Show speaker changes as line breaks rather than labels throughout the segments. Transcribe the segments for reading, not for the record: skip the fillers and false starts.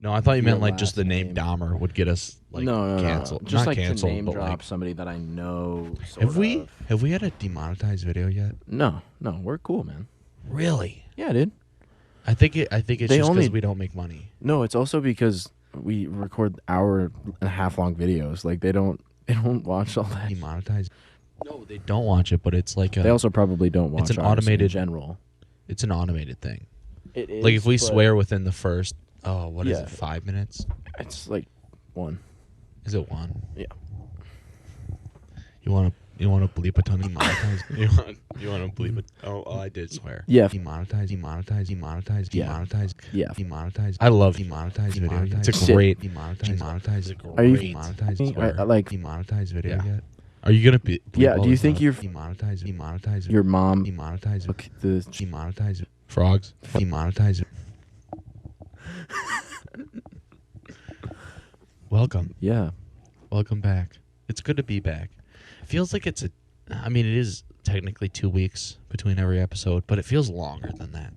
No, I thought you meant
your
like just
last
the name
name.
Dahmer would get us like
No.
canceled.
Just
Not
like
canceled,
to name
but
drop
like
somebody that I know. Sort
have we
of.
had a demonetized video yet?
No, we're cool, man.
Really?
Yeah, dude.
I think it's
They
just because
only-
we don't make money.
No, it's also because we record hour and a half long videos. Like they don't watch all that.
Demonetized? No, they don't watch it, but it's like
They also probably don't watch
an
ours
automated-
in general.
it's an automated thing.
It is
Like if we
but
swear within the first what is
Yeah.
it, 5 minutes?
it's like one.
Is it 1?
Yeah.
You want to bleep a ton of demonetized? you want to bleep it? Oh, I did swear.
Yeah.
Demonetized.
Yeah. Yeah.
Demonetized. I love demonetized video. It's a
Shit.
great demonetized.
Are you-
demonetized?
I like-
demonetized video
Yeah.
yet? Are you gonna be?
Yeah, do you think you're-
demonetized?
Your mom.
Demonetized.
Okay, the
Demonetized. Frogs. Demonetized. Welcome.
yeah.
Welcome back. It's good to be back. It feels like it is technically 2 weeks between every episode, but it feels longer than that.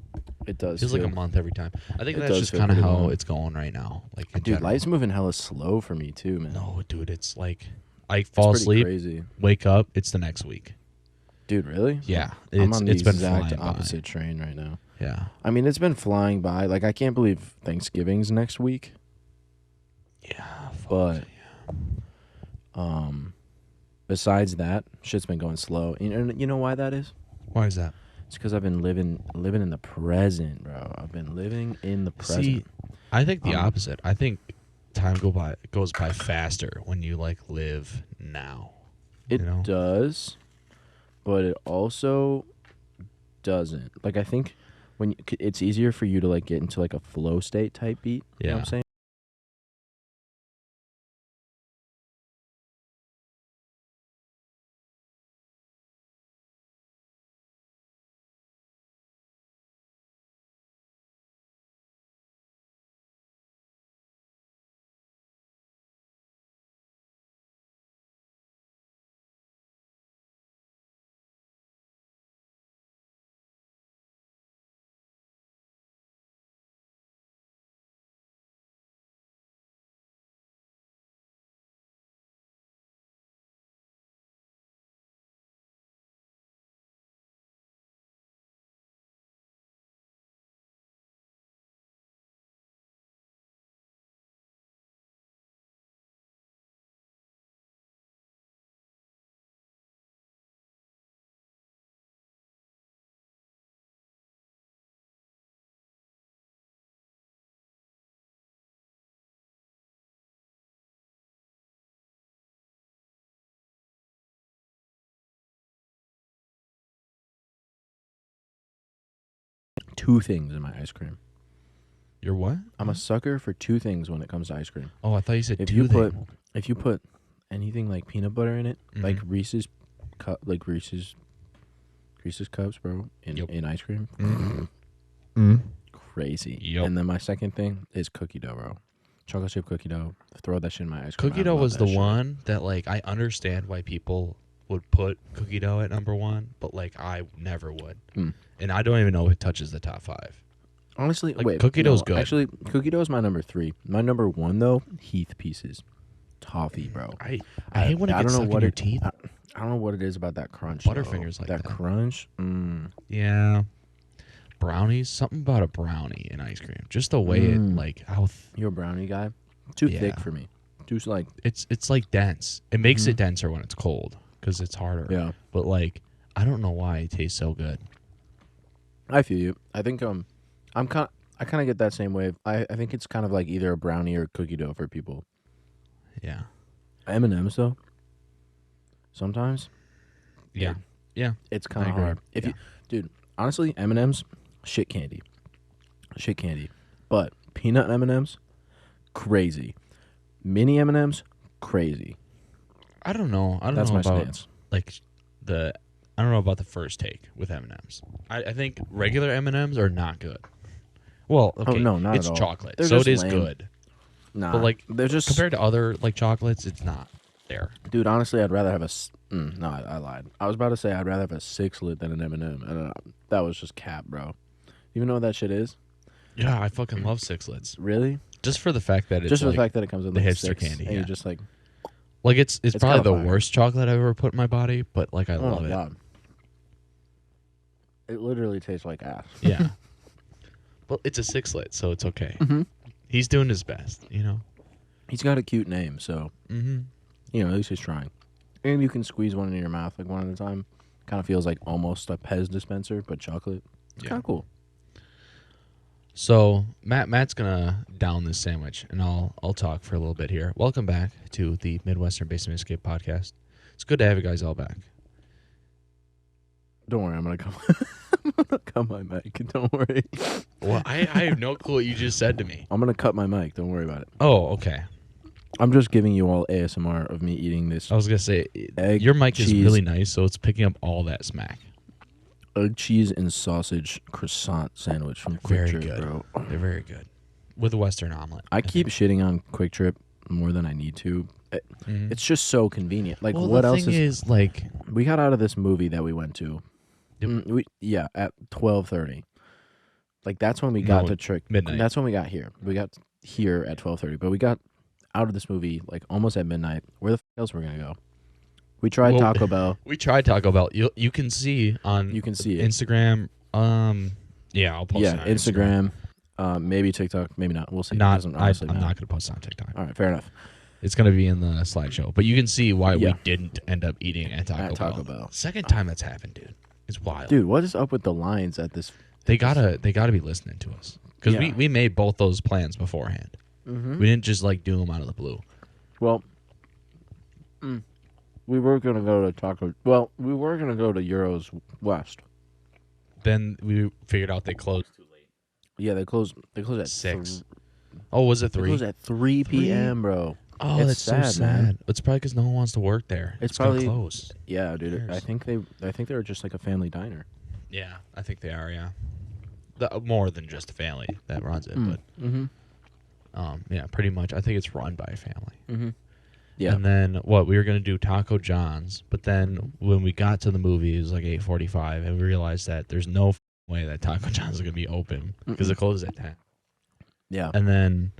It does.
It feels like a month every time. I think
It
that's
does
just
feel
kind of
pretty
how
long.
it's going right now. Like, in
Dude,
general.
life's moving hella slow for me too, man.
No, dude, it's like I
It's
fall
pretty
asleep,
Crazy.
wake up, it's the next week.
Dude, really?
Yeah,
I'm on the
it's been
exact
flying
opposite train right now.
by. Yeah,
I mean, it's been flying by. Like, I can't believe Thanksgiving's next week.
yeah,
But besides that, shit's been going slow. You know why that is?
why is that?
It's because I've been living in the present, bro. I've been living in the present.
See, I think the
Um,
opposite. I think time goes by faster when you like live now.
It
you know?
does, but it also doesn't. Like, I think it's easier for you to like get into like a flow state type beat. You know what I'm
Yeah.
saying? Two things in my ice cream.
You're what?
I'm a sucker for two things when it comes to ice cream.
Oh, I thought you said
If
two
you put
things.
if you put anything like peanut butter in it, like
Mhm.
Reese's Reese's cups, bro,
Yep.
in ice cream, crazy.
Yep.
And then my second thing is cookie dough, bro. Chocolate chip cookie dough. Throw that shit in my ice cream.
Cookie
I
dough
love
was
that
the
shit.
one that like I understand why people would put cookie dough at number 1, but like I never would.
Mm.
And I don't even know if it touches the top 5.
Honestly,
Like,
wait.
cookie dough's good.
Actually, cookie dough is my number 3. My number 1 though, Heath Pieces, toffee, bro.
I hate when it
I
gets
don't know
stuck
what
in your
it-
teeth.
I don't know what it is about that crunch.
Butterfingers
though.
like that.
crunch.
Yeah. Brownies, something about a brownie in ice cream. Just the way it like how
You're a brownie guy. Too thick
Yeah.
for me. Too like
it's like dense. It makes it denser when it's cold because it's harder.
yeah.
But like I don't know why it tastes so good.
I feel you. I think I kind of get that same way. I think it's kind of like either a brownie or cookie dough for people.
Yeah.
M&M's though. Sometimes
Yeah. Yeah.
it's kind
I
of
agree.
hard. If
Yeah.
you, dude, honestly, M&M's shit candy. But peanut M&M's crazy. Mini M&M's crazy.
I don't know. I don't
That's
know
my
about
stance.
like I don't know about the first take with M&Ms. I think regular M&Ms are not good. Well, okay,
no, not
it's
at all.
chocolate,
They're
so it
just
is
lame.
good.
Nah,
But like
they're just
compared to other like chocolates, it's not there.
Dude, honestly, I'd rather have no, I lied. I was about to say I'd rather have a 6-lit than an M&M. And that was just cap, bro. You even know what that shit is?
Yeah, I fucking love 6-lits.
Really?
Just for the fact that it's
just for
like
the fact that it comes in
the
like
hipster
6,
candy,
and
yeah.
you're just like,
it's probably the
kinda fire.
worst chocolate I've ever put in my body, but like I
oh
love
my
it.
god, it literally tastes like ass.
Yeah. Well, it's a 6-lit, so it's okay.
Mm-hmm.
He's doing his best, you know.
He's got a cute name, so
Mm-hmm.
you know at least he's trying. And you can squeeze one in your mouth like one at a time. Kind of feels like almost a Pez dispenser, but chocolate. It's kind of cool.
So Matt's gonna down this sandwich, and I'll talk for a little bit here. Welcome back to the Midwestern Basement Escape podcast. It's good to have you guys all back.
Don't worry, I'm gonna come. I'm gonna cut my mic. Don't worry.
Well, I have no clue what you just said to me.
I'm gonna cut my mic. Don't worry about it.
Oh, okay.
I'm just giving you all ASMR of me eating this
I was gonna say
egg,
your mic is
cheese,
really nice, so it's picking up all that smack.
egg, cheese, and sausage croissant sandwich from Quick
Very
Trip,
good.
bro.
They're very good with a Western omelet.
I keep shitting on Quick Trip more than I need to.
Mhm.
It's just so convenient. Like,
well,
what
the
else
thing is like
We got out of this movie that we went to.
Yep.
At 12:30. Like that's when we got
No,
to Trick.
midnight.
That's when we got here. We got here at 12:30, but we got out of this movie like almost at midnight. Where the else we're gonna go? We tried
Well,
Taco Bell.
we tried Taco Bell. You can see on
You can see it.
Instagram. Yeah, I'll post it on
Instagram. Maybe TikTok. Maybe not. We'll see.
I'm
Doesn't honestly matter.
not gonna post it on TikTok.
All right, fair enough.
It's gonna be in the slideshow, but you can see why we
Yeah.
didn't end up eating at Taco
Bell.
Second time that's happened, dude. It's wild.
Dude, what is up with the lines at this?
They gotta be listening to us because
Yeah.
we made both those plans beforehand.
Mm-hmm.
We didn't just like do them out of the blue.
Well, we were gonna go to Taco. Well, we were gonna go to Euros West.
Then we figured out they closed too late.
Yeah, they closed. They closed at
6. Oh, was it
They
3?
closed at 3 p.m., bro.
Oh,
It's
that's so
sad,
sad.
man.
It's probably because no one wants to work there.
It's
gonna
probably-
close.
Yeah, dude.
Cares?
I think they were just like a family diner.
Yeah, I think they are. Yeah, more than just a family that runs it, but yeah, pretty much. I think it's run by a family.
Yeah.
And then we were gonna do Taco John's, but then when we got to the movie, it was like 8:45, and we realized that there's no way that Taco John's is gonna be open because it closes at 10.
Yeah.
And then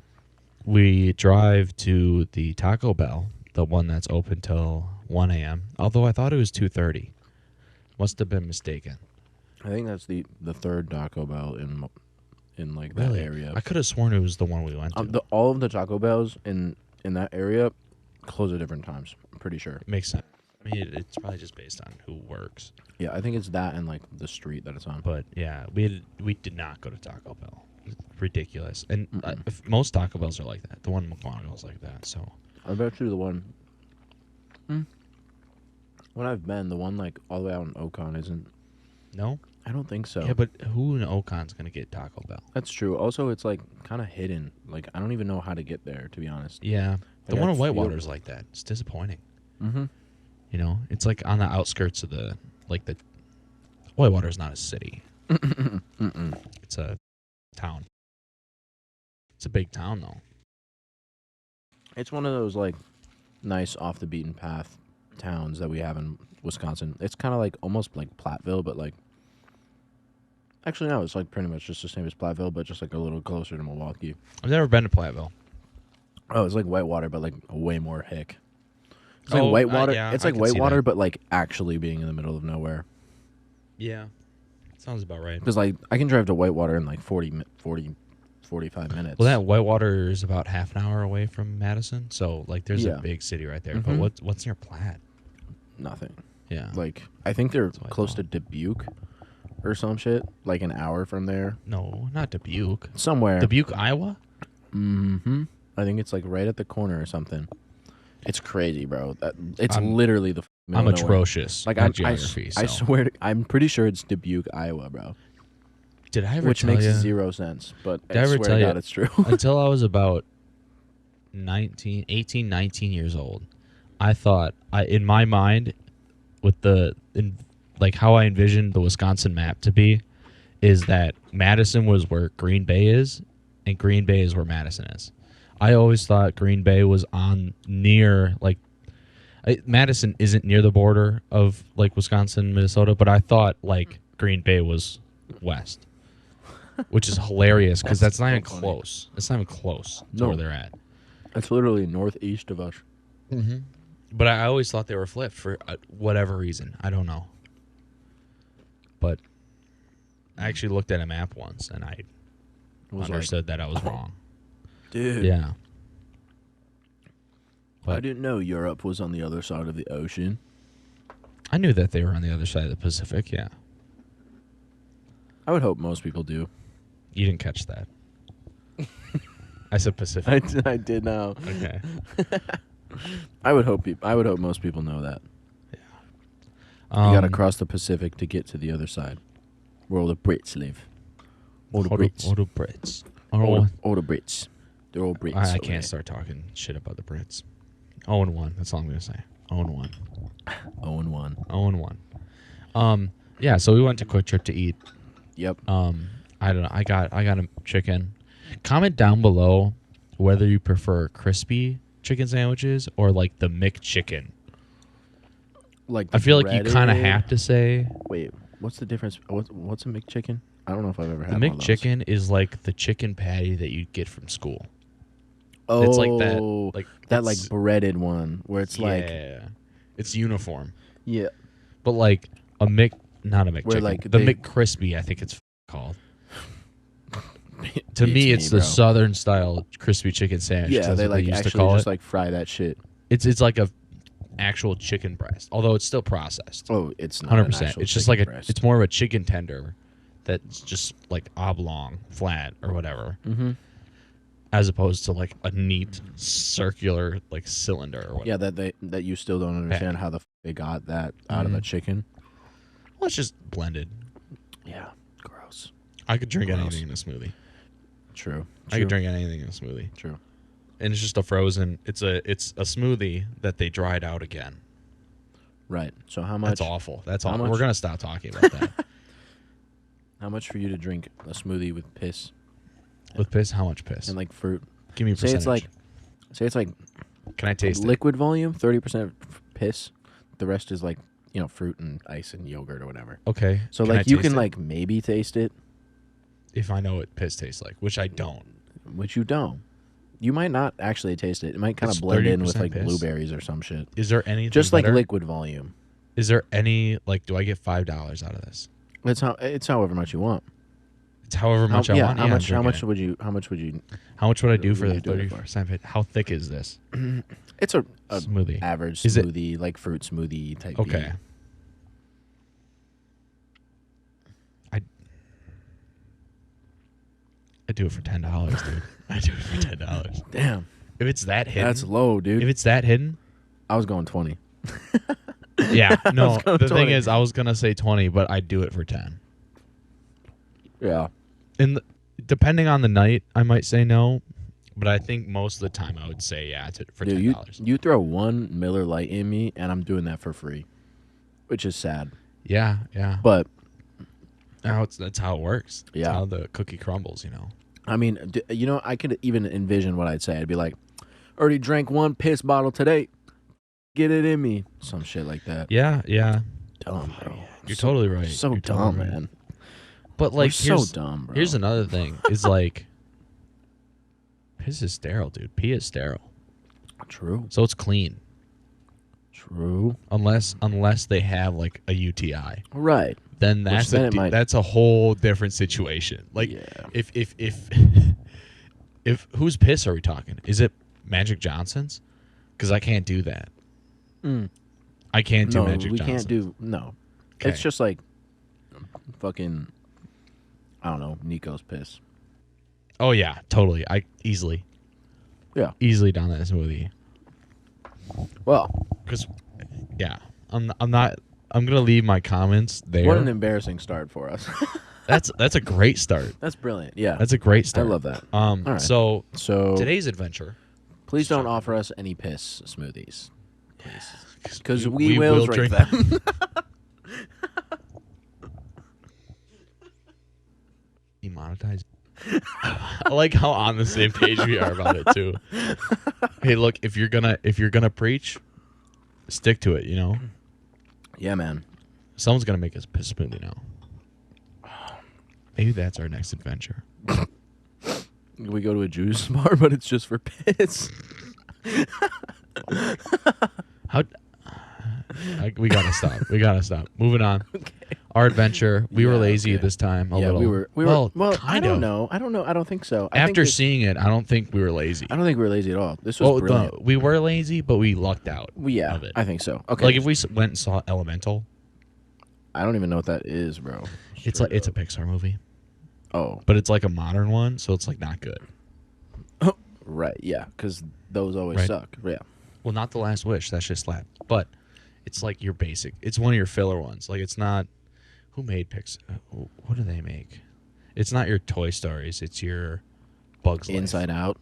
we drive to the Taco Bell, the one that's open till 1 a.m. Although I thought it was 2:30. Must have been mistaken.
I think that's the third Taco Bell in like that
Really?
area.
I could have sworn it was the one we went to.
All of the Taco Bells in that area close at different times. I'm pretty sure.
It makes sense. I mean, it's probably just based on who works.
Yeah, I think it's that and like the street that it's on.
But yeah, we did not go to Taco Bell. It's ridiculous. And if most Taco Bells are like that. The one in McConnell is like that. So
I bet you the one. When I've been, the one like all the way out in Ocon isn't.
no.
I don't think so.
Yeah, but who in Ocon's gonna get Taco Bell?
That's true. Also, it's like kind of hidden. Like I don't even know how to get there, to be honest.
Yeah, the
Like,
one
I
in
feel-
Whitewater's like that. It's disappointing.
Mm-hmm.
You know, it's like on the outskirts of the Whitewater's not a city. It's a town. It's a big town though.
It's one of those like nice off the beaten path towns that we have in Wisconsin. It's kind of like almost like Platteville, but like actually no, it's like pretty much just the same as Platteville, but just like a little closer to Milwaukee.
I've never been to Platteville.
Oh, it's like Whitewater, but like way more hick. It's like
Oh,
Whitewater.
yeah,
it's
I
like
can see
Whitewater,
that.
but like actually being in the middle of nowhere.
Yeah, sounds about right.
Because like I can drive to Whitewater in like 45 minutes.
Well, that Whitewater is about half an hour away from Madison, so like there's
Yeah.
a big city right there.
Mhm.
But what's near Platt?
Nothing.
Yeah,
Like I think they're
That's what I
close to
thought.
Dubuque or some shit. Like an hour from there,
no, not Dubuque.
somewhere.
Dubuque, Iowa.
Mm-hmm. I think it's like right at the corner or something. It's crazy, bro. It's
I'm-
literally the. Middle
I'm
of nowhere.
atrocious
Like
at
I
geography.
I
so.
swear, I'm pretty sure it's Dubuque, Iowa, bro.
Did I ever
Which
tell
makes
you?
0 sense, but
Did I
I
ever
swear
tell
to
you-
God, it's true.
Until I was about 19 years old, I thought in my mind, with like how I envisioned the Wisconsin map to be, is that Madison was where Green Bay is, and Green Bay is where Madison is. I always thought Green Bay was near like. Madison isn't near the border of like Wisconsin, Minnesota, but I thought like Green Bay was west. which is hilarious because that's not
so
even
funny.
close. It's not even close to
No.
where they're at.
It's literally northeast of us.
Mm-hmm. But I always thought they were flipped for whatever reason. I don't know. But I actually looked at a map once and I understood that I was wrong.
Dude.
Yeah.
I
But
didn't know Europe was on the other side of the ocean.
I knew that they were on the other side of the Pacific, yeah.
I would hope most people do.
You didn't catch that. I said Pacific.
I did know.
Okay.
I would hope most people know that. You
Um,
got to cross the Pacific to get to the other side, where all the Brits live. All the Brits.
All the Brits.
All the Brits. They're all Brits.
I
over
can't
there.
start talking shit about the Brits. 0-1. That's all I'm going to say. 0-1.
0-1.
0-1. Yeah, so we went to Quick Trip to eat.
Yep.
I don't know. I got a chicken. Comment down below whether you prefer crispy chicken sandwiches or like the McChicken.
Like
I feel like you kind of
breaded-
have to say
Wait, what's the difference? What's a McChicken? I don't know if I've ever
the
had one of those.
McChicken is like the chicken patty that you get from school.
Oh,
It's like that, like
that
it's-
like breaded one where it's like
it's uniform.
yeah.
But like not a McChicken,
Where, like,
the
they-
McCrispy, I think it's called. To
Beats
me, it's the
bro.
southern style crispy chicken sandwich.
Yeah,
That's
they
what
like
used to
actually
call
just
it.
like fry that shit.
It's like a actual chicken breast, although it's still processed.
Oh, it's not
100%. It's just like it's more of a chicken tender that's just like oblong, flat, or whatever,
Mm-hmm.
as opposed to like a neat circular like cylinder or whatever.
Yeah, that you still don't understand how they got that out of a chicken.
Well, it's just blended.
Yeah, gross.
I could drink
Gross.
anything in a smoothie.
True.
I could drink anything in a smoothie.
True.
And it's just a frozen. It's a smoothie that they dried out again.
Right. So how much?
That's awful. That's
how
awful.
much-
We're gonna stop talking about that.
How much for you to drink a smoothie with piss
With piss, how much piss?
and like fruit?
Give me a
Say
percentage.
it's like
Can I taste it?
liquid volume, 30% piss. The rest is like fruit and ice and yogurt or whatever.
Okay.
So
Can I
like you
taste
can
it?
like maybe taste it,
if I know what piss tastes like, which I don't.
which you don't. You might not actually taste it. It might kind
It's
of blend in with
30%
like
piss?
blueberries or some shit.
Is there anything
Just like
better?
liquid volume.
Is there any like? Do I get $5 out of this?
It's however much you want.
It's however much I want.
How
Yeah,
much?
I'm
How much
drinking
would you? How much would you?
it. How much would I do
would
for
you
the
do it for?
30%? How thick is this
It's a
smoothie?
average
Is it-
smoothie, like fruit smoothie type.
Okay. I do it for $10, dude. I do it for $10.
Damn,
If it's that hidden,
that's low, dude.
if it's that hidden,
I was going 20.
yeah. No,
going
the thing
20.
is, I was gonna say 20, but I'd do it for 10.
Yeah.
And depending on the night, I might say no, but I think most of the time I would say yeah for
Dude,
$10.
you throw one Miller Lite in me, and I'm doing that for free, which is sad.
Yeah, yeah.
But
That's how it works. That's
Yeah.
how the cookie crumbles, you know.
I mean, I could even envision what I'd say. I'd be like, already drank one piss bottle today. Get it in me. Some shit like that.
Yeah, yeah.
Dumb, bro.
You're totally right.
So
You're
dumb,
totally right.
man.
But
We're
like,
so dumb, bro.
here's another thing: is like, piss is sterile, dude. Pee is sterile,
True.
so it's clean
True.
unless they have like a UTI.
Right.
Then that's
then it might-
that's a whole different situation. Like,
Yeah.
if if whose piss are we talking? Is it Magic Johnson's? Because I can't do that. I can't do
No,
Magic
we
Johnson's.
can't do. No.
Okay.
It's just like fucking, I don't know, Nico's piss.
Oh yeah, totally. I easily down that smoothie.
Well,
Because yeah, I'm not. I'm gonna leave my comments there.
what an embarrassing start for us.
That's a great start.
That's brilliant. Yeah.
That's a great
I
start.
love that. right.
So
So
today's adventure.
please don't offer us any piss smoothies. Please. Because
We
we will
will
drink
drink
them.
Demonetize. I like how on the same page we are about it too. Hey, look, if you're gonna preach, stick to it. You know,
Yeah, man.
someone's gonna make us piss smoothie now. Maybe that's our next adventure.
We go to a juice bar, but it's just for piss.
How? We gotta stop. We gotta stop. Moving on.
Okay.
Our adventure. We were
Yeah,
lazy
okay.
this time. A
Yeah,
little.
we were.
Well,
I
kind
don't
of.
know. I don't think so. I think
After
this-
seeing it, I don't think we were lazy.
I don't think we were lazy at all. This was
Well,
brilliant.
we were lazy, but we lucked out.
Yeah,
of it.
I think so. Okay.
Like if we went and saw Elemental,
I don't even know what that is, bro.
it's like it's a Pixar movie,
Oh,
but it's like a modern one, so it's like not good.
right. Yeah, because those always
Right.
suck. Yeah.
Well, not The Last Wish. That shit slapped. But it's like your basic. It's one of your filler ones. Like it's not. Who made Pixar? What do they make? It's not your Toy Stories. It's your Bugs Life.
Inside Out.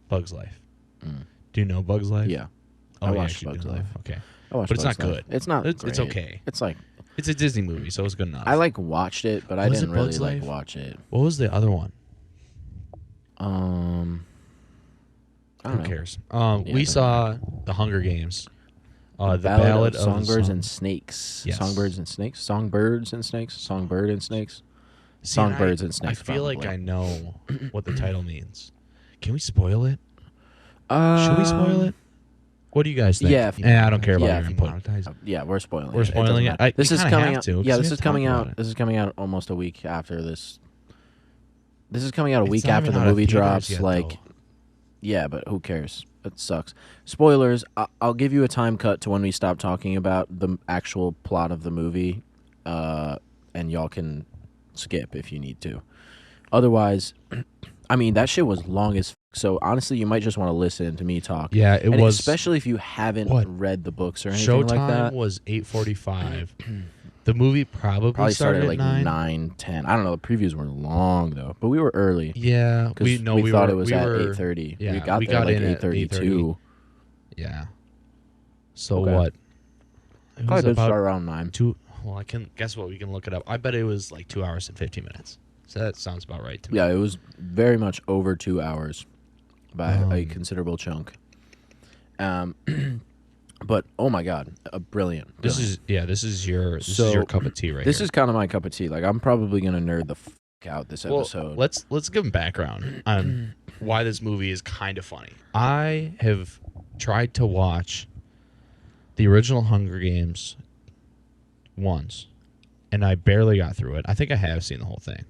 Bugs Life.
Mm.
Do you know Bugs Life?
Yeah.
Oh,
I
you
watched
actually
Bugs
do know
Life.
Okay.
I watched
But it's
Bugs
not
Life.
good.
It's not.
It's
great.
okay.
It's like
It's a Disney movie, so it's good enough.
I like watched it, but I
Was
didn't
it Bugs
really like
Life?
watch it.
What was the other one?
I don't
Who
know.
cares?
Yeah,
We
it doesn't
saw The Hunger Games. The
Ballad of
the
Songbirds
Song-
and Snakes.
Yes.
Songbirds and Snakes. Songbirds and Snakes. Songbird and Snakes.
See, and
Songbirds and Snakes.
I feel like
probably.
I know what the title means. Can we spoil it?
Should
Should we spoil it? What do you guys think?
Yeah, if-
I don't care about
yeah,
your
if you
input.
Yeah, we're spoiling.
We're
it.
spoiling
doesn't
it?
matter. This
we
is
kinda
coming
have
out.
to, 'cause
Yeah,
we
this
have
is
to
coming
talk
out.
about it.
This is coming out almost a week after this. This is coming out a
It's
week
not
after
even
the
out of
movie
theaters
drops.
yet,
Like,
though.
yeah, but who cares? It sucks. Spoilers. I'll give you a time cut to when we stop talking about the actual plot of the movie, and y'all can skip if you need to. Otherwise, I mean that shit was long as. So honestly, you might just want to listen to me talk.
Yeah, it
And
was.
especially if you haven't
What?
read the books or anything
Showtime
like that.
was 8:45. The movie probably
Started
started
like
at 9.
9, 10. I don't know. The previews were long though, but we were early.
Yeah,
'Cause
we
thought
were,
it was
we
at
were,
8:30.
Yeah,
we got
we
there
got
like
in at
8:32.
Yeah. So
Okay.
what? It
Probably
was
did
about
start around 9.
2. Well, I can guess what we can look it up. I bet it was like 2 hours and 15 minutes. So that sounds about right to me.
Yeah, it was very much over 2 hours by a considerable chunk. But oh my god, brilliant.
This is your cup of tea right
This
here.
is kind of my cup of tea. Like I'm probably gonna nerd the fuck out this episode.
Let's give them background on why this movie is kind of funny. I have tried to watch the original Hunger Games once, and I barely got through it. I think I have seen the whole thing.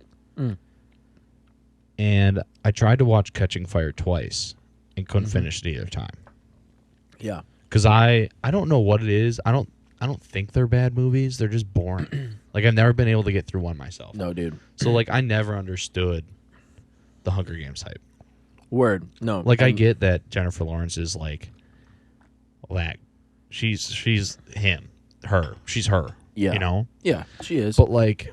And I tried to watch Catching Fire twice and couldn't finish it either time.
Yeah.
Because I don't know what it is. I don't think they're bad movies. They're just boring. Like I've never been able to get through one myself.
No, dude.
So like I never understood the Hunger Games hype.
Word. No.
Like I
and-
get that Jennifer Lawrence is like that. She's him. Her. She's her.
Yeah.
You know?
Yeah, she is.
But like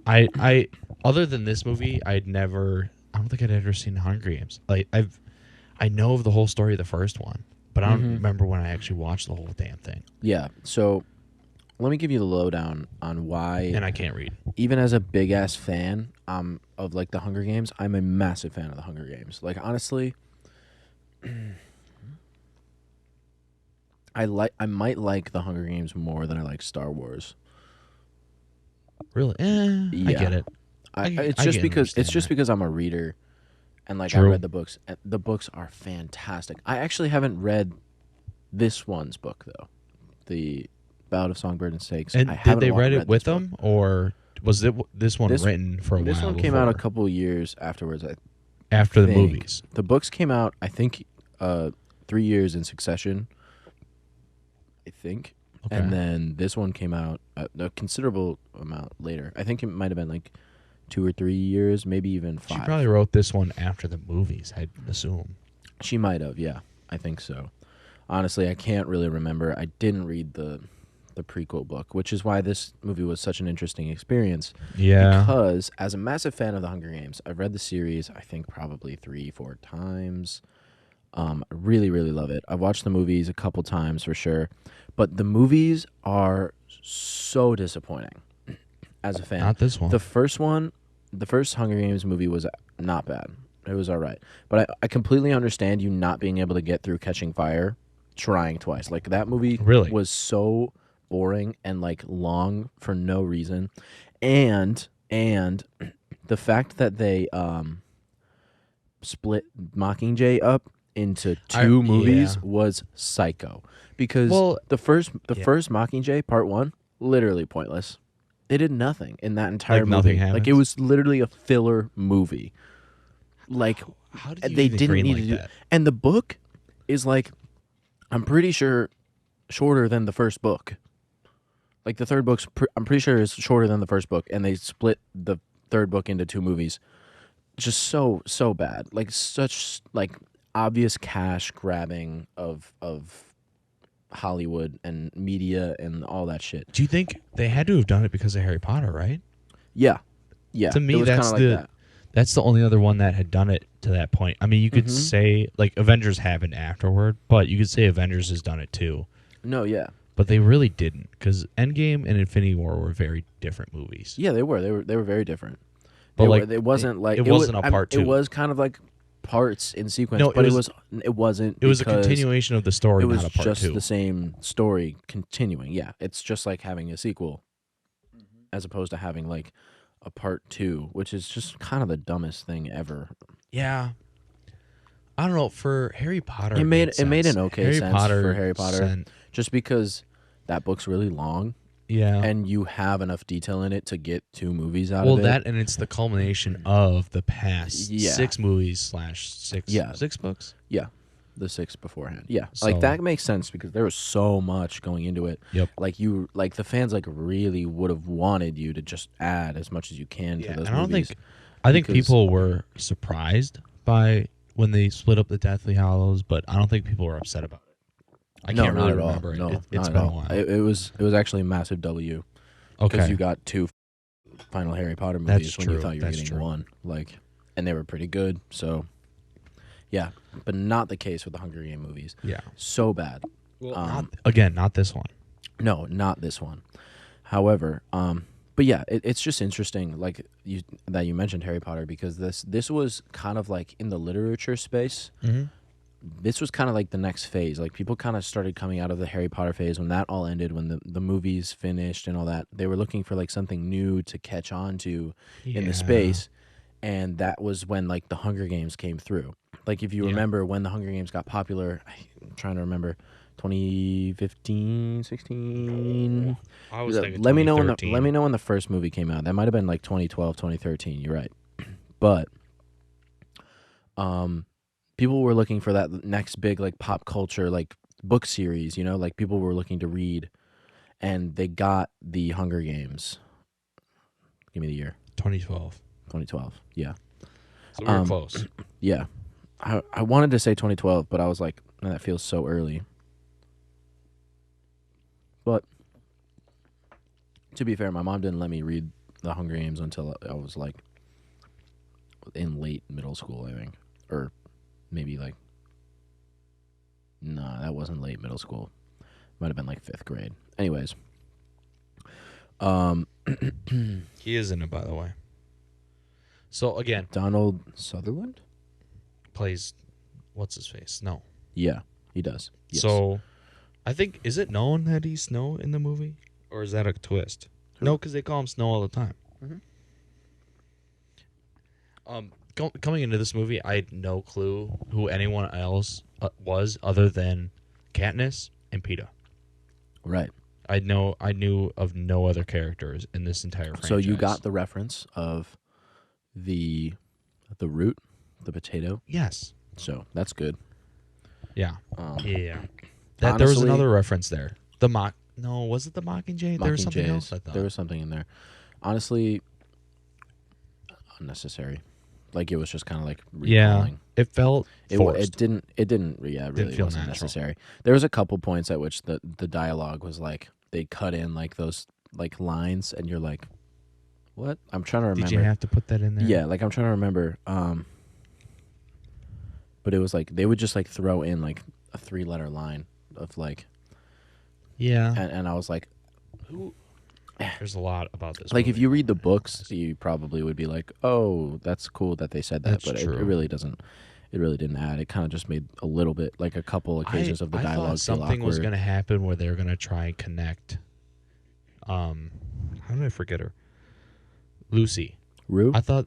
I other than this movie, I don't think I'd ever seen Hunger Games. Like I know of the whole story of the first one, but I don't remember when I actually watched the whole damn thing.
Yeah. So let me give you the lowdown on why.
And I can't read.
Even as a big ass fan of like the Hunger Games, I'm a massive fan of the Hunger Games. Like honestly, I might like the Hunger Games more than I like Star Wars.
Really? I
Yeah.
get it.
It's
I
just
can
because
understand that.
I'm a reader, and like I
True.
read the books. And the books are fantastic. I actually haven't read this one's book though, the Ballad of Songbird and Snakes.
And
I
did
haven't
they read it with
this book.
them, or was this one
This-
written for a
This
while
one came out a
before?
couple years afterwards.
After the
think.
movies?
The books came out, I think, 3 years in succession. I think.
Okay.
And then this one came out a considerable amount later. I think it might have been like 2 or 3 years, maybe even 5.
She probably wrote this one after the movies, I'd assume.
She might have, yeah. I think so. Honestly, I can't really remember. I didn't read the prequel book, which is why this movie was such an interesting experience.
Yeah.
Because as a massive fan of the Hunger Games, I've read the series, I think probably 3-4 times. I really, really love it. I've watched the movies a couple times for sure. But the movies are so disappointing as a fan.
Not this one.
The first Hunger Games movie was not bad. It was all right. But I completely understand you not being able to get through Catching Fire trying twice. Like that movie
Really?
was so boring and like long for no reason. And the fact that they split Mockingjay up into two movies was psycho. Because the first Mockingjay Part 1, literally pointless. They did nothing in that entire movie.
Nothing happens?
Like it was literally a filler movie. Like
How did you
they
even
didn't need
greenlight
to do
that?
And the book is like, I'm pretty sure shorter than the first book. Like the third book's I'm pretty sure is shorter than the first book, and they split the third book into two movies. Just so bad. Like such like obvious cash grabbing of Hollywood and media and all that shit.
Do you think they had to have done it because of Harry Potter, right?
Yeah.
To me,
it was
that's
kinda like that.
that's the only other one that had done it to that point. I mean, you could say like Avengers happened afterward, but you could say Avengers has done it too.
No, yeah.
But they really didn't, because Endgame and Infinity War were very different movies.
Yeah, they were. They were very different.
But
It wasn't like
it wasn't a part two.
It was kind of like parts in sequence,
No,
but
it
wasn't.
It was a
because
continuation of the story,
It was
not a part
just
two.
the same story continuing. Yeah, it's just like having a sequel, as opposed to having like a part 2, which is just kind of the dumbest thing ever.
Yeah. I don't know. For Harry Potter,
It made
sense.
an okay
Harry
sense
Potter
for Harry Potter,
sent-
just because that book's really long.
yeah.
And you have enough detail in it to get 2 movies out
Well,
of it.
that and it's the culmination of the past
Yeah.
6 movies / 6
Yeah.
6 books.
Yeah, the 6 beforehand. Yeah,
So-
like that makes sense because there was so much going into it.
Yep.
Like the fans like really would have wanted you to just add as much as you can to those
and
movies.
I think
because-
people were surprised by when they split up the Deathly Hallows, but I don't think people were upset about it. I
No,
can't
not
really
at all.
remember it.
No,
It's
not at
been a
all.
while.
It was actually a massive W because
Okay.
you got 2 final Harry Potter movies
That's
when you
true.
thought you were
That's
getting
true.
1. Like, and they were pretty good. So, yeah, but not the case with the Hunger Game movies.
Yeah.
So bad.
Well, not this one.
No, not this one. However, but yeah, it's just interesting, like that you mentioned Harry Potter, because this was kind of like in the literature space.
Mm-hmm.
This was kind of like the next phase. Like people kind of started coming out of the Harry Potter phase when that all ended, when the movies finished and all that. They were looking for like something new to catch on to in the space, and that was when like the Hunger Games came through. Like if you remember when the Hunger Games got popular, I'm trying to remember. 2015, 16.
I was thinking
Let me know when
2013.
the first movie came out. That might have been like 2012, 2013. You're right. But people were looking for that next big like pop culture like book series, you know, like people were looking to read, and they got the Hunger Games. Give me the year.
2012.
2012. Yeah.
So we were close.
Yeah. I wanted to say 2012, but I was like, man, that feels so early. But to be fair, my mom didn't let me read the Hunger Games until I was like in late middle school, I think. Or maybe like, nah, that wasn't late middle school. Might have been like 5th grade. Anyways.
He is in it, by the way. So, again,
Donald Sutherland?
plays what's his face? No.
Yeah, he does. Yes.
So, I think, is it known that he's Snow in the movie? Or is that a twist?
Who?
No, because they call him Snow all the time. Coming into this movie, I had no clue who anyone else was other than Katniss and Peeta.
Right.
I knew of no other characters in this entire franchise.
So you got the reference of the root, the potato.
Yes.
So that's good.
Yeah.
Um,
Yeah. There was
honestly-
another reference there. No, was it the Mockingjay? There was something
Mockingjays.
else, I thought.
There was something in there. Honestly, unnecessary. Like it was just kind of like recalling.
It felt forced.
It didn't. Yeah, it really
feel
wasn't
natural.
necessary. There was a couple points at which the dialogue was like they cut in like those like lines, and you're like, what? I'm trying to remember.
Did you have to put that in there?
Yeah, like I'm trying to remember. But it was like they would just like throw in like a 3-letter line of like,
Yeah.
and I was like,
There's a lot about this.
like if
movie.
you read the books, you probably would be like, oh, that's cool that they said that,
That's
but it
true.
really doesn't. It really didn't add. It kind of just made a little bit, like a couple occasions of the
I
dialogue
thought
feel
something was
awkward.
going to happen where they were going to try and connect. How did I forget her? Lucy.
Rue?
I thought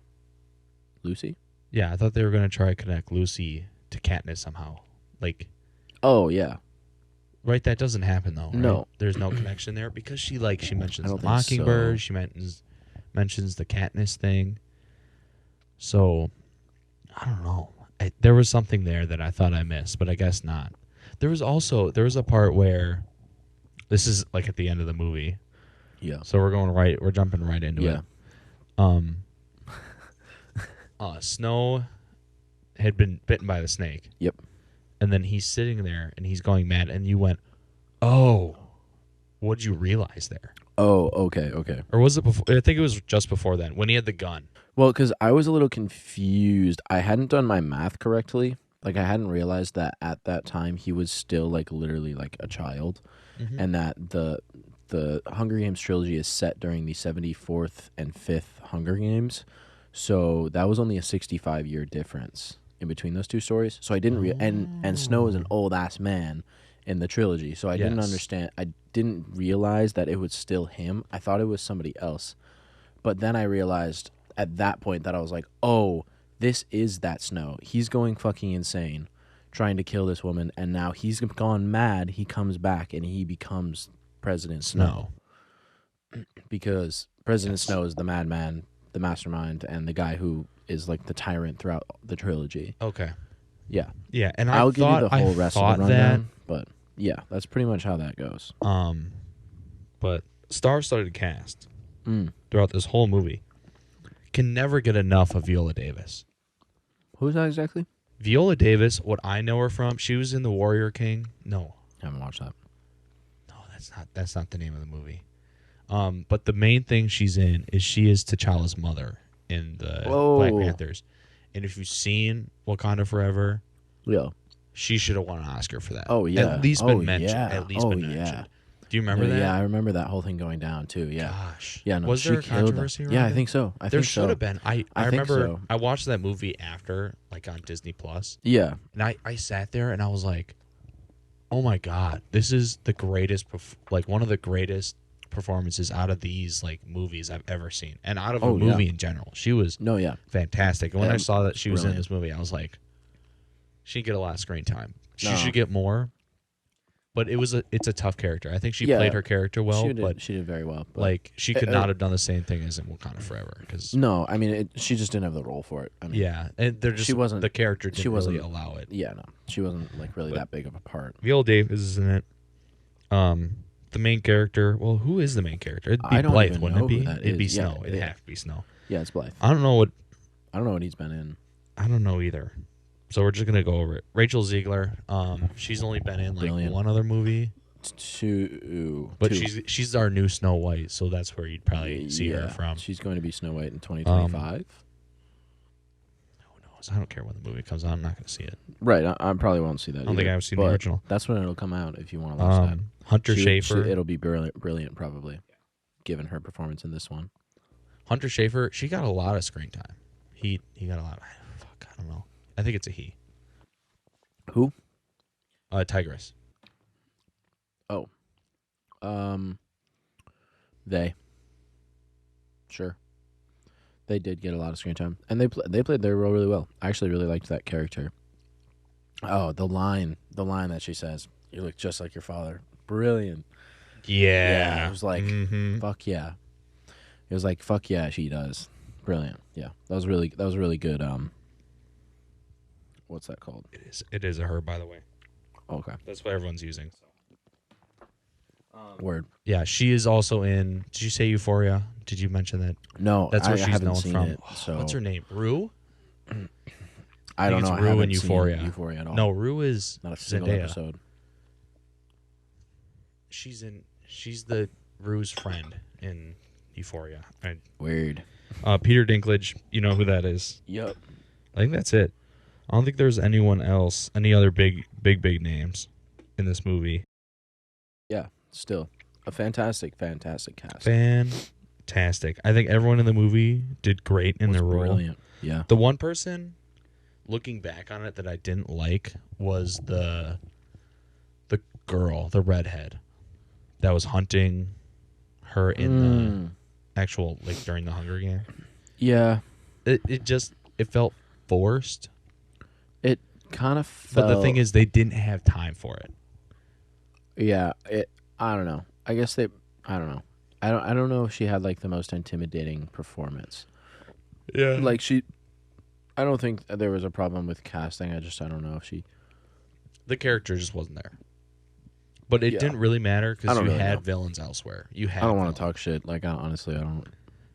Lucy?
Yeah, I thought they were gonna try to connect Lucy to Katniss somehow. Like,
Oh yeah.
right? That doesn't happen though. Right?
No.
There's no connection there because she mentions
don't
the
think
Mockingbird.
so.
She mentions the Katniss thing. So I don't know. There was something there that I thought I missed, but I guess not. There was a part where this is like at the end of the movie.
Yeah.
So we're jumping right into
Yeah.
it. Snow had been bitten by the snake.
Yep.
And then he's sitting there and he's going mad and you went, "Oh, what'd you realize there?"
Oh, okay, okay.
Or was it before? I think it was just before then when he had the gun.
Well, because I was a little confused. I hadn't done my math correctly. Like, I hadn't realized that at that time he was still, like, literally, like, a child.
Mm-hmm.
And that the Hunger Games trilogy is set during the 74th and 5th Hunger Games. So that was only a 65-year difference in between those two stories. So I didn't and Snow is an old-ass man in the trilogy. So I didn't
Yes.
understand. I didn't realize that it was still him. I thought it was somebody else. But then I realized at that point that I was like, oh, this is that Snow. He's going fucking insane trying to kill this woman, and now he's gone mad. He comes back and he becomes President Snow. Because President Snow is the madman, the mastermind, and the guy who is like the tyrant throughout the trilogy.
Okay.
Yeah.
Yeah, and
I'll give you the whole
I
rest of
thought
the rundown, but yeah, that's pretty much how that goes.
But star-studded cast
Mm.
throughout this whole movie can never get enough of Viola Davis.
Who's that exactly?
Viola Davis, what I know her from, she was in The Warrior King. No,
I haven't watched that.
no, that's not the name of the movie. But the main thing she's in is she is T'Challa's mother in the Black Panthers. And if you've seen Wakanda Forever,
Yeah.
she should have won an Oscar for that.
Oh, yeah.
At least been
Oh,
mentioned.
yeah.
At least
Oh,
been
yeah.
mentioned. Do you remember that?
Yeah, I remember that whole thing going down too. Yeah.
Gosh.
Yeah, no,
Was
she
there a
killed that.
controversy around
Yeah, I
it?
think so.
There should have been. I
think
remember
so.
I watched that movie after, like on Disney Plus,
Yeah.
and I sat there and I was like, "Oh my god, this is the greatest, like one of the greatest performances out of these like movies I've ever seen, and out of a movie in general." She was
No, yeah.
fantastic. And when I saw that she was in
brilliant.
this movie, I was like, "She didn't get a lot of screen time. She
No.
should get more." But it's a tough character. I think she
Yeah.
played her character well,
She did very well. But
like she could not have done the same thing as in Wakanda Forever because
no, I mean she just didn't have the role for it. I mean,
yeah, and they're just
she wasn't-
the character didn't
she wasn't-
really allow it.
yeah, no, she wasn't like really that big of a part.
Viola Davis is in it. The main character. Well, who is the main character? It'd be
I don't
Blythe,
even
wouldn't
know
it be?
who that
It'd be
is. Yeah,
Snow. It'd
yeah.
have to be Snow.
Yeah, it's Blythe.
I don't know what.
I don't know what he's been in.
I don't know either. So we're just gonna go over it. Rachel Ziegler. She's only been in like
Brilliant.
one other movie, but
two.
she's our new Snow White. So that's where you'd probably see her from.
She's going to be Snow White in 2025.
Who knows? I don't care when the movie comes out. I'm not gonna see it.
Right, I probably won't see that.
I don't think
either,
I've seen the
but
original.
That's when it'll come out if you want to watch that.
Hunter Schafer.
It'll be brilliant, probably, given her performance in this one.
Hunter Schafer. She got a lot of screen time. He got a lot. Fuck, I don't know. I think it's a he.
Who?
Tigress.
Oh. They. Sure. They did get a lot of screen time, and they played their role really well. I actually really liked that character. Oh, the line that she says, "You look just like your father." Brilliant.
Yeah.
It was like, fuck yeah. It was like, fuck yeah, she does. Brilliant. Yeah, that was really good. What's that called?
It is a her, by the way.
Okay.
That's what everyone's using.
Word.
Yeah, she is also in. Did you say Euphoria? Did you mention that?
No,
That's where
I
she's
haven't
known
seen
from.
it. So
What's her name? Rue?
I don't
it's
know. I
Rue
haven't
in Euphoria.
seen Euphoria at all.
No, Rue is
not a single
Zendaya.
episode.
She's the Rue's friend in Euphoria.
Weird.
Peter Dinklage. You know who that is?
Yep.
I think that's it. I don't think there's anyone else. Any other big names in this movie?
Yeah. Still a fantastic cast.
Fantastic. I think everyone in the movie did great in their role.
Brilliant. Yeah.
The one person, looking back on it, that I didn't like was the girl, the redhead, that was hunting her in the actual, like, during the Hunger Game.
Yeah.
It just, felt forced.
It kind of
But
felt.
the thing is, they didn't have time for it.
Yeah, I don't know. I guess they. I don't know. I don't know if she had like the most intimidating performance.
Yeah.
Like she. I don't think there was a problem with casting. I don't know if she.
The character just wasn't there. But it
Yeah.
didn't really matter
I
because
don't
you
really
had
know.
villains elsewhere. You had.
I don't want
villains.
to talk shit. Like honestly, I don't.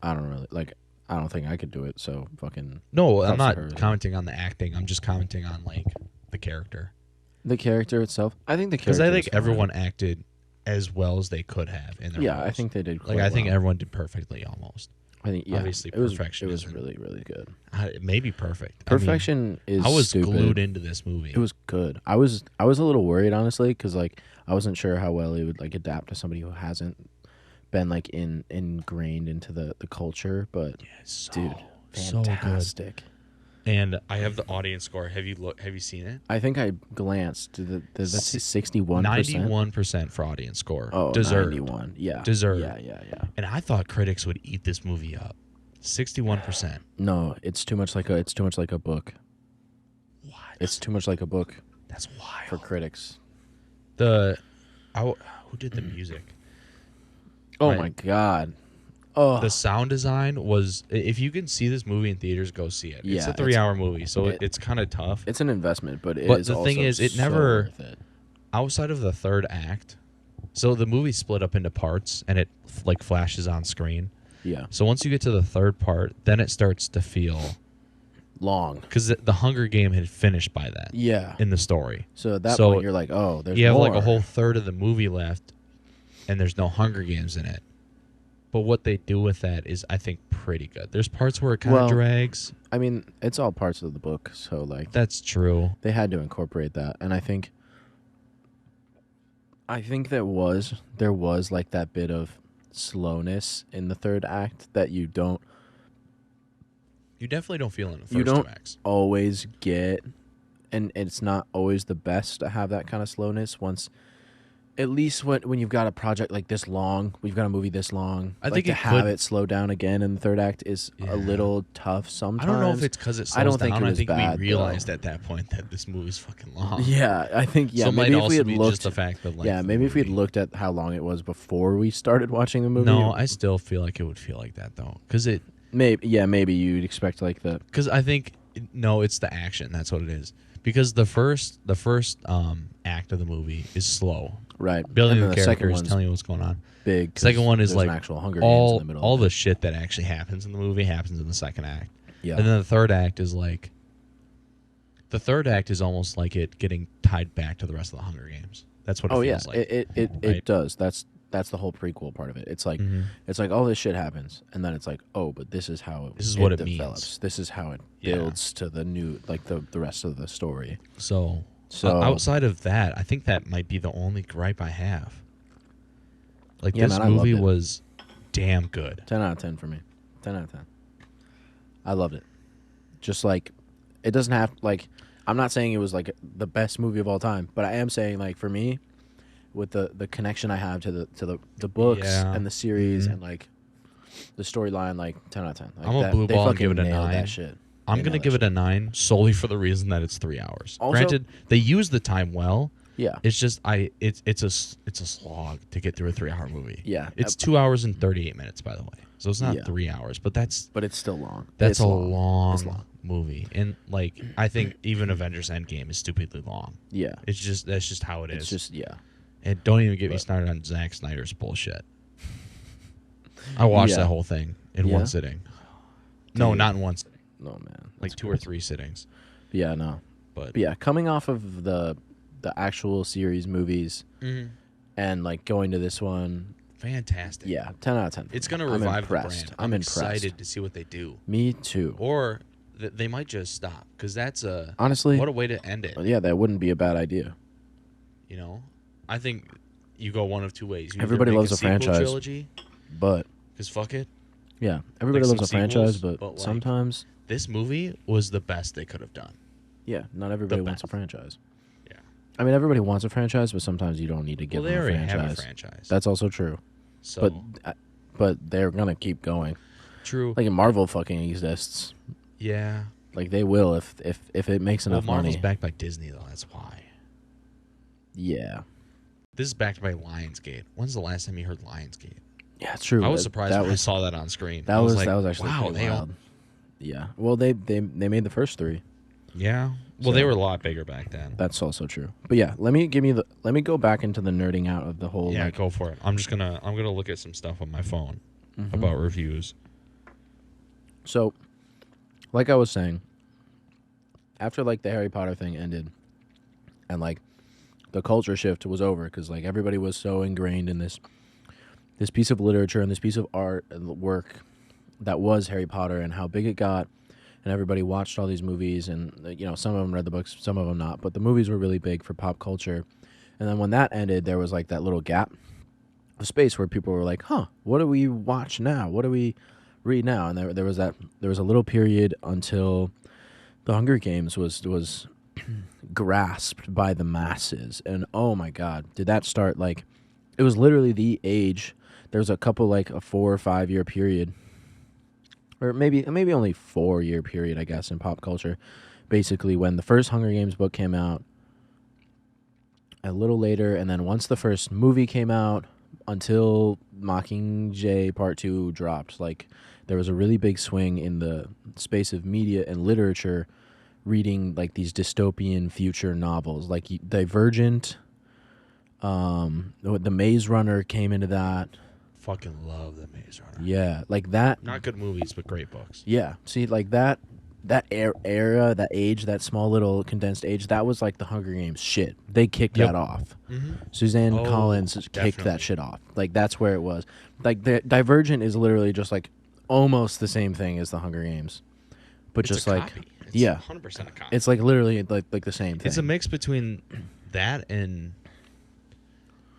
I don't really like. I don't think I could do it. So fucking.
No, I'm
props to her.
not commenting on the acting. I'm just commenting on like the character.
The character itself. I think the character.
Because I think
was fine.
everyone acted as well as they could have in their
Yeah,
roles.
I think they did.
Like
Quite
I think
well.
everyone did perfectly almost.
I think
obviously
it was
perfectionism.
really really good.
Maybe perfect.
Perfection is.
I was
stupid.
glued into this movie.
It was good. I was a little worried honestly because like I wasn't sure how well it would like adapt to somebody who hasn't been like ingrained into the culture. But
Yeah, so,
dude,
so
fantastic.
good. And I have the audience score. Have you seen it?
I think I glanced. Does that say 61%?
91% for audience score.
Oh,
Deserved.
91. Yeah.
Deserved.
Yeah.
And I thought critics would eat this movie up. 61%.
No, it's too much like a book.
What?
It's too much like a book
That's wild.
for critics.
Who did the music?
Oh
Right.
my god. Oh,
The sound design was. If you can see this movie in theaters, go see it. It's
Yeah,
a 3-hour movie, so
it-
it's kind of tough.
it's an investment, but
But
is
the thing
also
is, it
so
never-
worth it.
Outside of the third act, so the movie split up into parts, and it like flashes on screen.
Yeah,
So once you get to the third part, then it starts to feel
long.
because the Hunger Game had finished by then
Yeah.
in the story.
So at that
So
point, you're like, oh, there's
You have like a
more.
whole third of the movie left, and there's no Hunger Games in it. But what they do with that is, I think, pretty good. There's parts where it kind of
Well-
drags.
I mean, it's all parts of the book, so like
That's true.
they had to incorporate that, and I think there was like that bit of slowness in the third act that you don't
You definitely don't feel in the first
You don't-
two acts.
always get, and it's not always the best to have that kind of slowness once. At least when you've got a project like this long, we've got a movie this long.
I
like
think
to
it
have
could-
it slow down again in the third act is
Yeah.
a little tough
I
sometimes.
don't know if it's because it slows
I don't think
down.
it
I
was
think
bad,
we realized
though.
at that point that this movie's fucking long.
Yeah, I think
so it might
maybe if we
also
had
be
looked,
just the fact that like
yeah, maybe if we had looked at how long it was before we started watching the movie.
No, I still feel like it would feel like that though, because
maybe you'd expect like the
I think no, it's the action. That's what it is. Because the first act of the movie is slow,
right
building
and then
the
second
characters,
one's
telling you what's going on.
big. 'cause
Second one is
there's
like
an actual Hunger Games in the middle.
all
of
the
it.
shit that actually happens in the movie happens in the second act.
Yeah,
And then the third act is like the third act is almost like it getting tied back to the rest of the Hunger Games. That's what it
oh yeah,
feels like.
it
right?
does. That's the whole prequel part of it. It's like
Mhm.
it's like all this shit happens, and then it's like, oh, but this is how
This is what it
develops.
means.
This is how it
Yeah.
builds to the new, like the rest of the story.
So
So
outside of that, I think that might be the only gripe I have. Like
Yeah,
this
man, I loved
movie
it.
was damn good.
10 out of 10 for me. 10 out of 10. I loved it. Just like it doesn't have like I'm not saying it was like the best movie of all time, but I am saying like for me, with the connection I have to the books
Yeah.
and the series
Mhm.
and like the storyline, like 10 out of 10. Like
I'm a
that,
blue
they
ball and
fucking
give it a
nailed
9.
That shit.
I'm
They
gonna
nailed
give
that
it a 9 solely for the reason that it's 3 hours.
Also-
Granted, they use the time well.
Yeah.
It's just it's a slog to get through a 3-hour movie.
Yeah.
It's 2 hours and 38 minutes, by the way. So it's not
Yeah.
3 hours, but that's
But it's still long.
that's
It's
a
long. It's
long
long.
movie. And like I think even Avengers Endgame is stupidly long.
Yeah.
That's just how it is.
It's just yeah.
And don't even get me
But-
started on Zack Snyder's bullshit. I watched
Yeah.
that whole thing in
Yeah?
one sitting. No,
Dude.
not in one sitting.
No man.
Like
That's
2 or 3 sittings.
Yeah, no.
But
But yeah, coming off of the actual series movies and like going to this one,
fantastic.
yeah, 10 out of 10.
It's going to
I'm
revive the
impressed.
brand.
I'm
excited
impressed.
to see what they do.
Me too.
Or they might just stop because that's
Honestly,
what a way to end it.
yeah, that wouldn't be a bad idea.
You know, I think you go one of two ways. You either
Everybody
make
loves a
sequel
franchise.
trilogy,
But
because fuck it.
yeah, everybody
Like
loves a
some
franchise,
sequels,
but
but, like,
sometimes,
This movie was the best they could have done.
yeah, not everybody wants a
best.
franchise.
Yeah.
I mean, everybody wants a franchise, but sometimes you don't need to give
Well, they
them a
already
franchise.
have a franchise.
That's also true.
so
But they're gonna keep going.
true.
Like Marvel fucking exists.
Yeah.
Like they will if it makes enough
Marvel's
money.
backed by Disney though. That's why.
Yeah.
This is backed by Lionsgate. When's the last time you heard Lionsgate?
Yeah, it's true.
I was surprised
that
when I
was
saw that on screen.
that
I
was
like,
that was actually
wow,
pretty
they
wild. Yeah. Well, they made the first 3.
Yeah. Well, they
So-
were a lot bigger back then.
That's also true. But yeah, let me go back into the nerding out of the whole.
Yeah,
like,
go for it. I'm gonna look at some stuff on my phone
mhm.
about reviews.
So, like I was saying, after like the Harry Potter thing ended, and like the culture shift was over because like everybody was so ingrained in this piece of literature and this piece of art and work that was Harry Potter and how big it got, and everybody watched all these movies and some of them read the books, some of them not, but the movies were really big for pop culture. And then when that ended, there was like that little gap of space where people were like, "Huh, what do we watch now? What do we read now?" And there was a little period until the Hunger Games was grasped by the masses, and oh my God, did that start like it was literally the age. There was a couple like a 4 or 5 year period, or maybe only 4 year period, I guess, in pop culture. Basically, when the first Hunger Games book came out, a little later, and then once the first movie came out, until Mockingjay Part 2 dropped, like there was a really big swing in the space of media and literature reading like these dystopian future novels, like Divergent. The Maze Runner came into that.
Fucking love the Maze Runner.
Yeah, like that.
Not good movies, but great books.
Yeah, see, like that era, that age, that small little condensed age, that was like the Hunger Games shit. They kicked
Yep.
that off.
Mm-hmm.
Suzanne
Oh,
Collins kicked
definitely.
that shit off. Like that's where it was. Like the Divergent is literally just like almost the same thing as the Hunger Games, but
It's
just
a
like
copy. It's
yeah.
100% a copy.
it's like literally like the same thing.
It's a mix between that and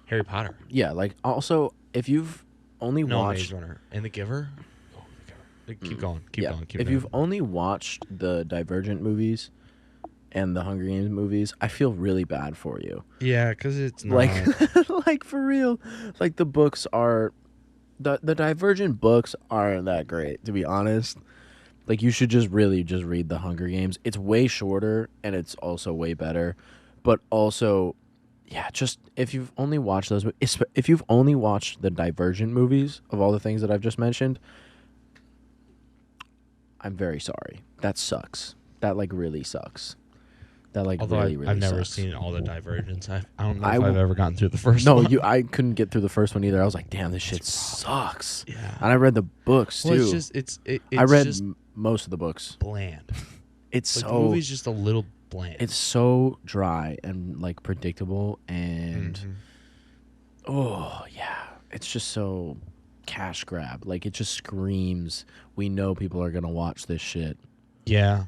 Harry Potter.
Yeah, like also if you've only
No,
watched
Maze Runner and The Giver. Oh, The Giver. Keep going. Keep going.
if you've only watched the Divergent movies and the Hunger Games movies, I feel really bad for you.
Yeah, because it's not.
Like like for real. Like the books are the Divergent books aren't that great, to be honest. Like you should just read the Hunger Games. It's way shorter and it's also way better. But also, yeah, just if you've only watched if you've only watched the Divergent movies of all the things that I've just mentioned, I'm very sorry. That sucks. That like really sucks. That like
Although
really
I've never
sucks.
seen all the Divergence. I don't know
I
if I've
w-
ever gotten through the first
No,
one.
I couldn't get through the first one either. I was like, damn, this shit sucks.
Yeah.
And I read the books
Well,
too.
it's just it's
I read
just
most of the books.
bland.
It's
Like,
so
the movie's just a little bland.
it's so dry and like predictable and
Mhm.
oh yeah, it's just so cash grab. Like it just screams, we know people are gonna watch this shit,
Yeah.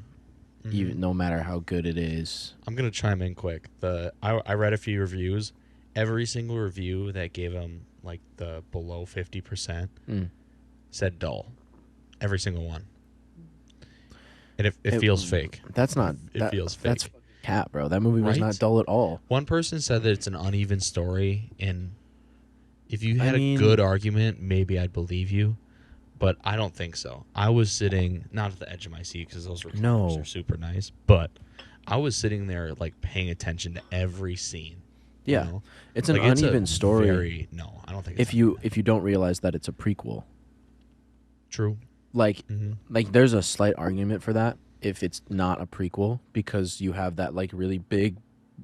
Mhm.
even no matter how good it is.
I'm gonna chime in quick. I read a few reviews. Every single review that gave him like the below 50%
Mm.
said dull. Every single one. And it feels fake.
That's not.
It feels
That's
fake.
cat, bro. That movie was
Right?
not dull at all.
One person said that it's an uneven story, and if you had
mean-
a good argument, maybe I'd believe you. But I don't think so. I was sitting not at the edge of my seat because those recliners
No.
are super nice, but I was sitting there like paying attention to every scene. you
Yeah,
know?
it's an
Like, a
uneven story.
no, I don't think.
If you don't realize that it's a prequel,
true.
like
Mm-hmm.
like there's a slight argument for that if it's not a prequel because you have that like really big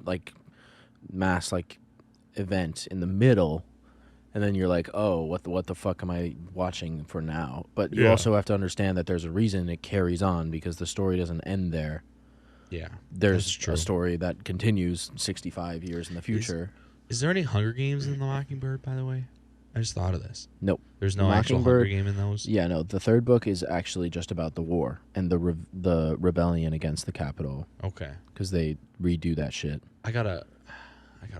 like mass like event in the middle, and then you're like, oh, what the fuck am I watching for now? But you
Yeah.
also have to understand that there's a reason it carries on because the story doesn't end there.
Yeah,
There's
that's true.
a story that continues 65 years in the future.
Is there any Hunger Games in the Mockingbird? By the way, I just thought of this.
Nope.
There's no actual Hunger
Mockingbird-
Game in those.
Yeah, no. The third book is actually just about the war and the rebellion against the Capitol
Okay,
because they redo that shit.
I gotta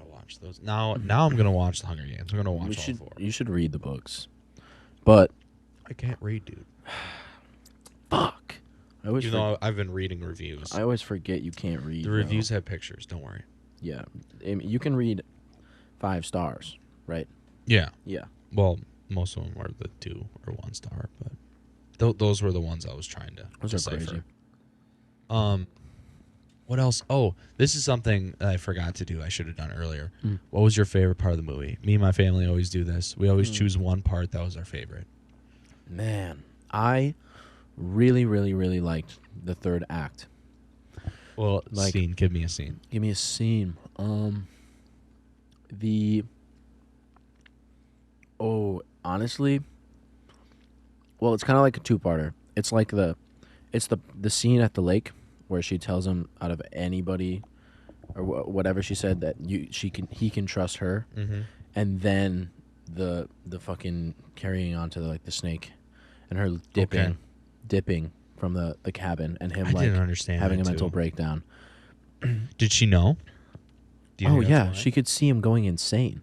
watch those now. Now I'm gonna watch the Hunger Games. I'm gonna watch all four.
You should read the books, but
I can't read, dude.
fuck. I always
Even though I've been reading reviews.
I always forget you can't read.
The
bro.
reviews have pictures. Don't worry.
Yeah, you can read 5 stars, right?
Yeah.
Yeah.
Well, most of them were the 2 or 1 star, but those were the ones I was trying to
Those
decipher.
are crazy.
What else? Oh, this is something I forgot to do. I should have done earlier.
Mm.
What was your favorite part of the movie? Me and my family always do this. We always choose one part that was our favorite.
Man, I really, really, really liked the third act.
Well,
Like-
scene. Give me a scene.
Give me a scene. Honestly, well, it's kind of like a two-parter. It's like the scene at the lake where she tells him out of anybody or whatever she said that he can trust her,
Mm-hmm.
and then the fucking carrying on to the snake, and her dipping from the cabin, and him
I didn't understand
having
that
a mental
too.
breakdown.
Did she know? Do you
Oh
think that's
yeah,
why?
she could see him going insane.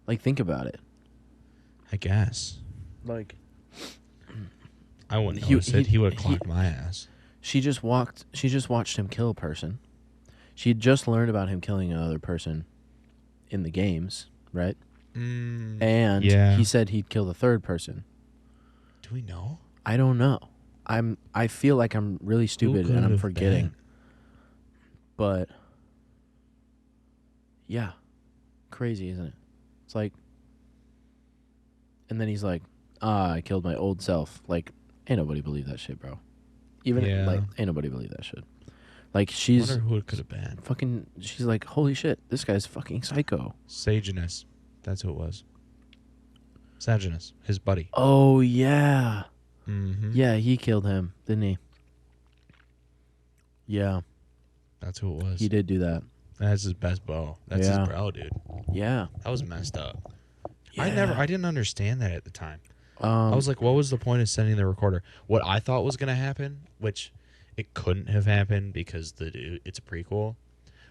Like, think about it.
I guess.
Like,
I wouldn't
He-
notice it.
he-
He would have
he-
clocked my ass.
she just watched him kill a person. She had just learned about him killing another person in the games, right? And
yeah.
he said he'd kill the third person.
Do we know?
I don't know. I feel like I'm really stupid and I'm
could've
forgetting.
been?
But yeah. Crazy, isn't it? It's like, and then he's like, I killed my old self. Like, ain't nobody believe that shit, bro. Even
Yeah.
ain't nobody believe that shit. Like,
I
she's
wonder who it could have been.
fucking, she's like, holy shit, this guy's fucking psycho.
Saginus. That's who it was. Saginus, his buddy.
Oh yeah.
Mm-hmm.
Yeah, he killed him, didn't he? Yeah,
That's who it was.
he did do that.
That's his best bow. That's
Yeah.
his bro, dude.
Yeah.
That was messed up.
Yeah.
I didn't understand that at the time.
I
I was like, what was the point of sending the recorder? What I thought was going to happen, which it couldn't have happened because it's a prequel,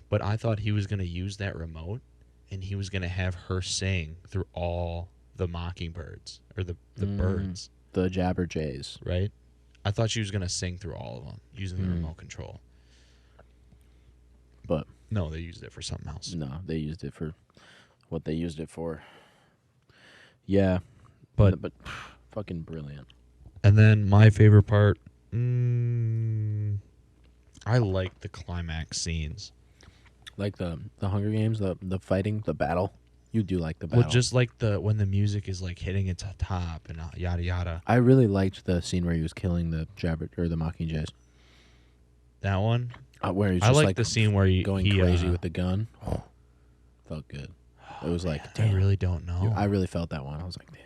but I thought he was going to use that remote and he was going to have her sing through all the mockingbirds or the birds,
the Jabberjays.
right? I thought she was going to sing through all of them using the
Mm.
remote control.
But
No, they used it for something else.
no, they used it for what they used it for. Yeah,
But
fucking brilliant.
and then my favorite part, I like the climax scenes.
Like the Hunger Games, the fighting, the battle. You do like the battle.
Well, just like when the music is like hitting its top and yada yada.
I really liked the scene where he was killing the the Mockingjays.
That one.
Where he's
I
just
like the scene where
going crazy with the gun. Felt good. It was like,
I
damn.
really don't know.
I really felt that one. I was like, damn.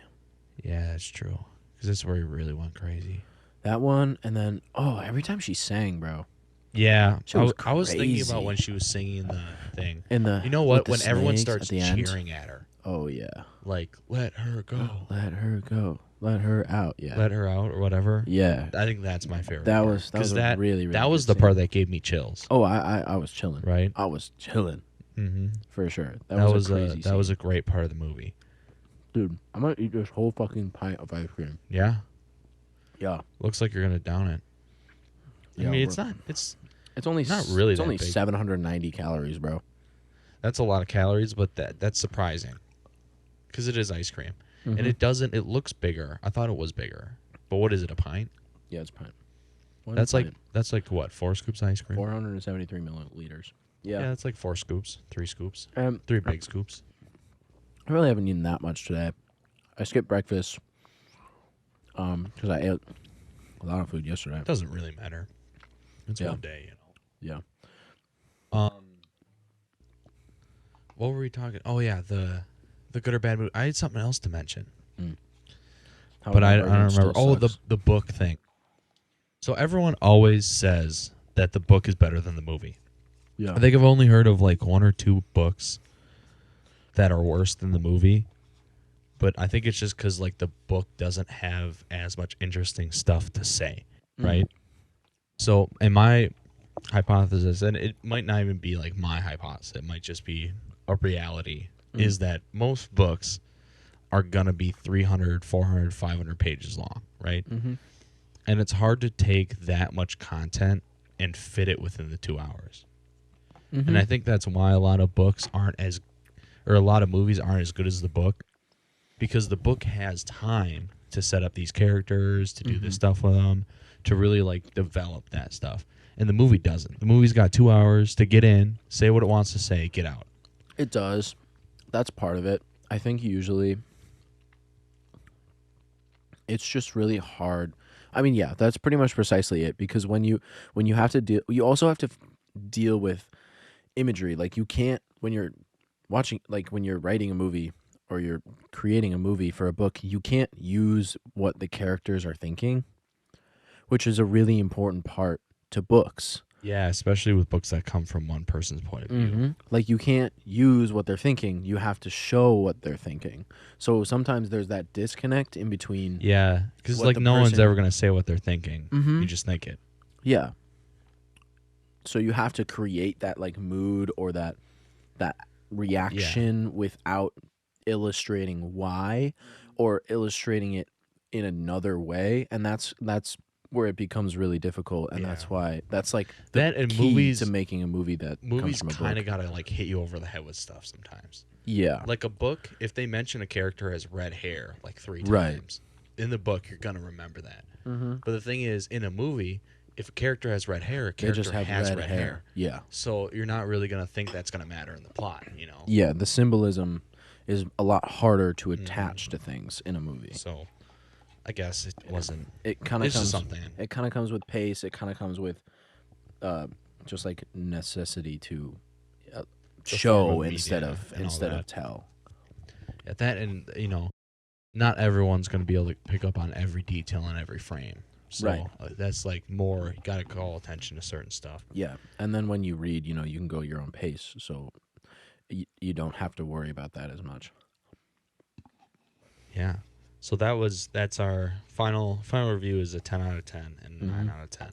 Yeah, that's true. Because that's where he really went crazy.
That one, and then every time she sang, bro.
Yeah,
She was
I was thinking
crazy.
about when she was singing the thing.
In the
You know
with
what?
the
When everyone
snakes
starts
at the end.
cheering at her,
Oh yeah.
like "Let her go,
Let her go. Let her out. Yeah.
let her out" or whatever.
Yeah.
I think that's my favorite.
That
part.
was
'Cause
a really, really
that was
good
the part
scene.
that gave me chills.
Oh, I was chilling.
Right.
I was chilling
Mm-hmm.
for sure.
That was
a crazy.
that was a great part of the movie.
dude. I'm gonna eat this whole fucking pint of ice cream.
Yeah.
Yeah.
Looks like you're gonna down it. I
Yeah,
mean, it's
we're-
not. It's
It's only
Not really
It's
that
only
big.
790 calories, bro.
that's a lot of calories, but that's surprising because it is ice cream, and it doesn't. It looks bigger. I thought it was bigger, but what is it? A pint?
Yeah, it's pint. One
That's
pint,
like what? 4 scoops ice cream?
473 milliliters.
Yeah,
Yeah.
that's like 4 scoops, 3 scoops,
Um,
3 big scoops.
I really haven't eaten that much today. I skipped breakfast. Because I ate a lot of food yesterday.
It doesn't really matter. It's
Yeah.
one day, you know.
Yeah.
What were we talking? Oh yeah, the good or bad movie. I had something else to mention,
How
but I
American
don't remember.
still
Oh,
sucks.
the book thing. So everyone always says that the book is better than the movie.
Yeah.
I think I've only heard of like 1 or 2 books that are worse than the movie, but I think it's just because like the book doesn't have as much interesting stuff to say, right? So, in my hypothesis, and it might not even be like my hypothesis, it might just be a reality, is that most books are gonna be 300, 400, 500 pages long, right? And it's hard to take that much content and fit it within the 2 hours. And I think that's why a lot of books aren't as, or a lot of movies aren't as good as the book, because the book has time to set up these characters, to do this stuff with them, to really like develop that stuff. and the movie doesn't. The movie's got 2 hours to get in, say what it wants to say, get out.
It does. That's part of it. I think usually it's just really hard. I mean, yeah, that's pretty much precisely it, because when you have to deal, you also have to deal with imagery. Like, you can't, when you're watching, like when you're writing a movie or you're creating a movie for a book, you can't use what the characters are thinking, which is a really important part to books.
Yeah, especially with books that come from one person's point of view.
Like, you can't use what they're thinking. You have to show what they're thinking. So sometimes there's that disconnect in between.
Yeah, because
What
like
the
no one's
person-
ever gonna say what they're thinking.
Mhm.
You just think it.
Yeah. So you have to create that like mood or that reaction without illustrating why or illustrating it in another way, and that's where it becomes really difficult, and that's
Yeah.
why that's like the
That and
key
movies
to making a movie that
movies
comes from a
kind of
book.
gotta like hit you over the head with stuff sometimes.
Yeah.
Like a book, if they mention a character has red hair like 3
Right.
times in the book, you're gonna remember that.
Mm-hmm.
But the thing is, in a movie, if a character has red hair, a
They
character
just have
has
red hair. Yeah.
So you're not really gonna think that's gonna matter in the plot, you know.
Yeah, the symbolism is a lot harder to attach to things in a movie.
So I guess it wasn't.
It kind of
It's just
comes.
something.
It kind of comes with pace. It kind of comes with, just like necessity to
form
show
of
instead
media
of
and all that.
tell.
At that, and you know, not everyone's gonna be able to pick up on every detail in every frame. So
Right.
That's like more. You gotta call attention to certain stuff.
Yeah, and then when you read, you can go your own pace, so you don't have to worry about that as much.
Yeah. So that's our final review is a 10 out of 10 and 9 out of 10.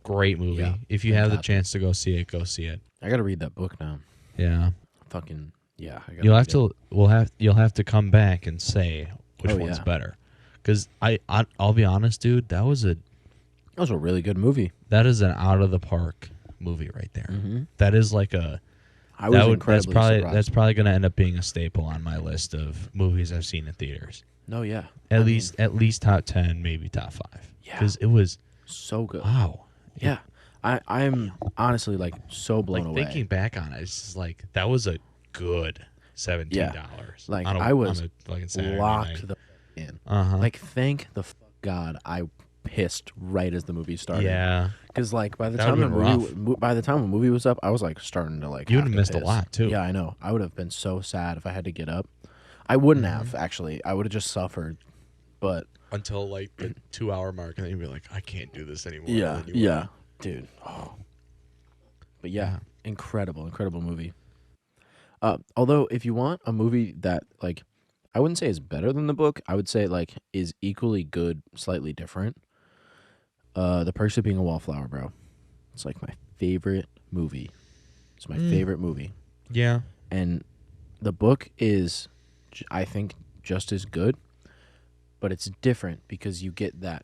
Great movie.
Yeah,
If you have the
fantastic.
chance to go see it, go see it.
I gotta read that book now.
Yeah.
Fucking yeah. I gotta
You'll
read
have
it.
to you'll have to come back and say which
Oh,
one's
yeah.
better. Cuz I'll be honest, dude, that was a
really good movie.
that is an out of the park movie right there.
Mm-hmm.
That is like a
I was
that's
incredibly surprised.
that's probably going to end up being a staple on my list of movies I've seen in theaters.
No, yeah.
At
I
least top 10, maybe top 5.
Yeah.
Cuz it was
so good.
wow.
Yeah. I'm honestly like so blown
Like
away.
thinking back on it, it's just like that was a good $17.
Like,
on
I was
on a fucking Saturday
locked
night.
the in.
Uh-huh.
Like, thank the God I pissed right as the movie started.
Yeah.
Because like by the
That
time
would've
the
been
movie, by the time the movie was up, I was like starting to like.
You
have
would've
to
missed a
piss.
lot, too.
Yeah, I know. I would have been so sad if I had to get up. I wouldn't
Mm-hmm.
have actually. I would have just suffered. But
Until like the 2-hour mark, and then you'd be like, I can't do this anymore.
yeah,
And then you
yeah, dude. Oh. But yeah, incredible movie. Although if you want a movie that like, I wouldn't say is better than the book. I would say like is equally good, slightly different. The Perks of Being a Wallflower, bro. It's like my favorite movie. It's my favorite movie.
Yeah.
And the book is, I think, just as good, but it's different because you get that.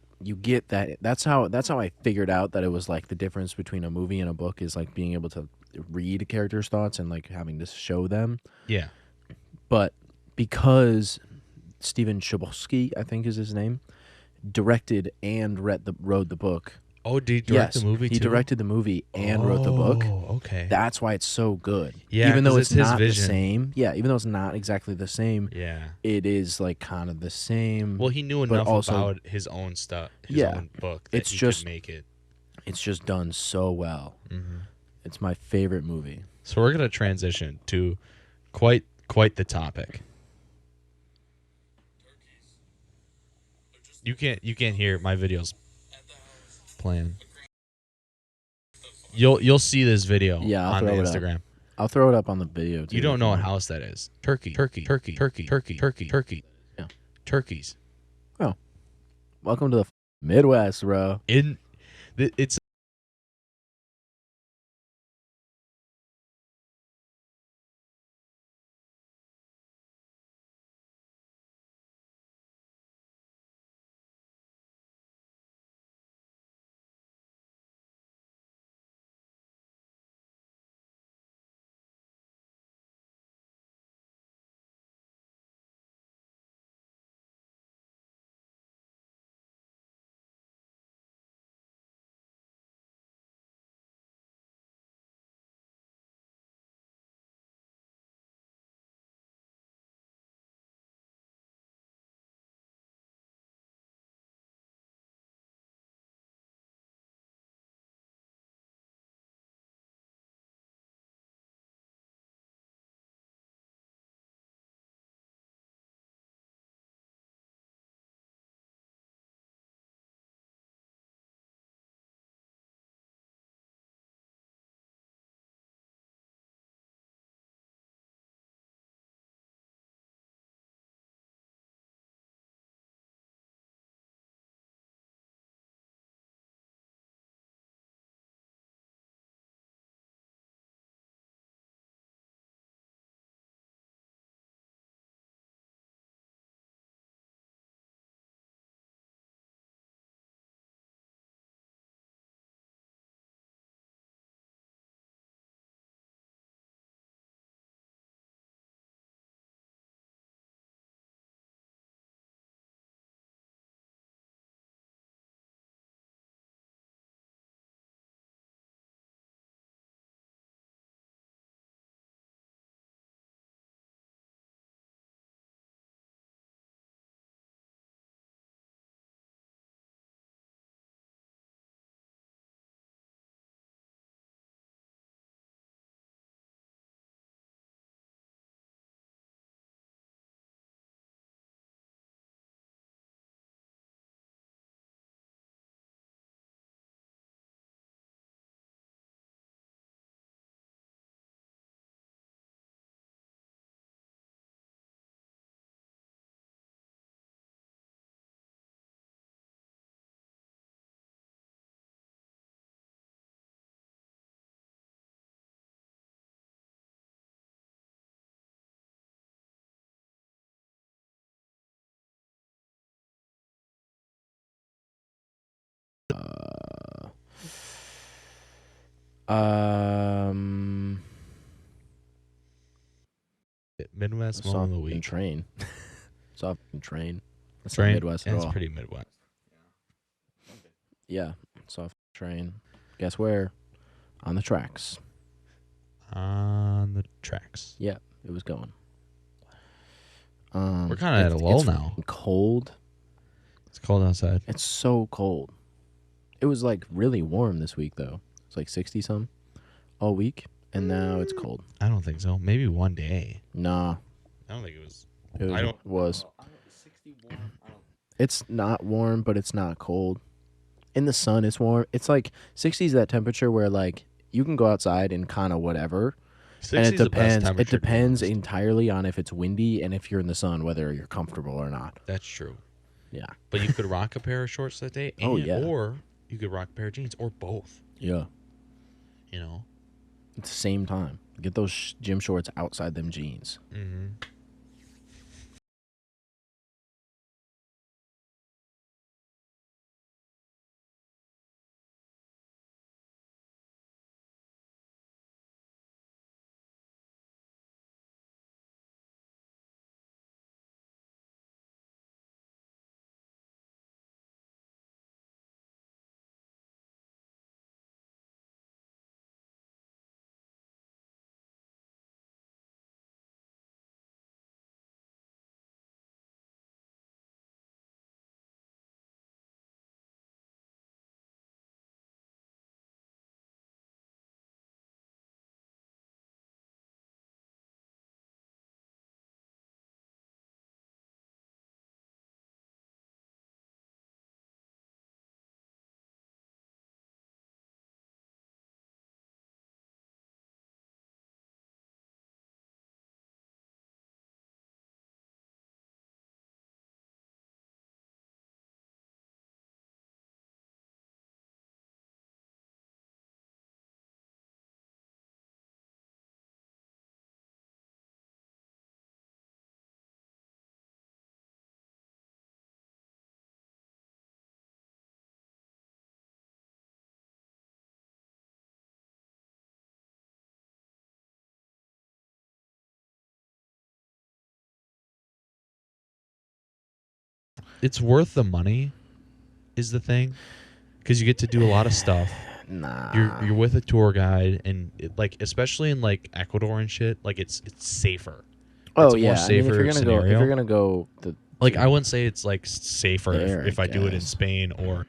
That's how I figured out that it was like the difference between a movie and a book is like being able to read a character's thoughts and like having to show them.
Yeah.
But because Steven Chbosky, I think is his name, directed and wrote the book.
Oh, did he direct
Yes,
the movie too?
he directed the movie and wrote the book.
Oh, okay.
That's why it's so good.
Yeah,
even though
'cause
it's
it's his
not the
vision.
same. Yeah, even though it's not exactly the same,
Yeah.
it is like kind of the same.
Well, he knew
but
enough
also-
about his own stuff, his
Yeah,
own book, that
it's
he
just-
could make it.
It's just done so well.
Mm-hmm.
It's my favorite movie.
So we're gonna transition to quite the topic. You can't hear my videos playing. You'll see this video
Yeah, I'll
on the
throw it up.
Instagram.
I'll throw it up on the video too.
You don't
if
know what
want.
house that is. Turkey.
Yeah.
Turkeys.
Welcome to the Midwest, bro.
It's
Um,
Midwest
saw
moment of the
a
week.
train. Saw a train. That's
Train.
not Midwest at
That's
all.
pretty Midwest.
Yeah, saw a train. Guess where? On the tracks.
On the tracks.
Yeah, it was going.
We're kind of at a lull
it's
now.
cold.
It's cold outside.
It's so cold. It was like really warm this week though. It's like 60 some all week, and now it's cold.
I don't think so. Maybe one day.
Nah,
I don't think it was.
it was.
I don't.
was.
I don't 60 warm. I don't.
It's not warm, but it's not cold. In the sun, it's warm. It's like 60s that temperature where like you can go outside and kind of whatever.
60
And
is the best
it
temperature, to be
depends
honest.
entirely on if it's windy and if you're in the sun, whether you're comfortable or not.
That's true.
Yeah.
But you could rock a pair of shorts that day. And,
Oh, yeah.
Or you could rock a pair of jeans, or both.
Yeah.
You know.
At the same time, get those gym shorts outside them jeans.
Mm-hmm. It's worth the money, is the thing, because you get to do a lot of stuff.
Nah.
You're with a tour guide, and like especially in like Ecuador and shit, like it's safer.
Oh
it's a
yeah.
more safer
if
scenario.
you're gonna go,
Like I wouldn't say it's like safer
There,
if I do it in
guess.
Spain or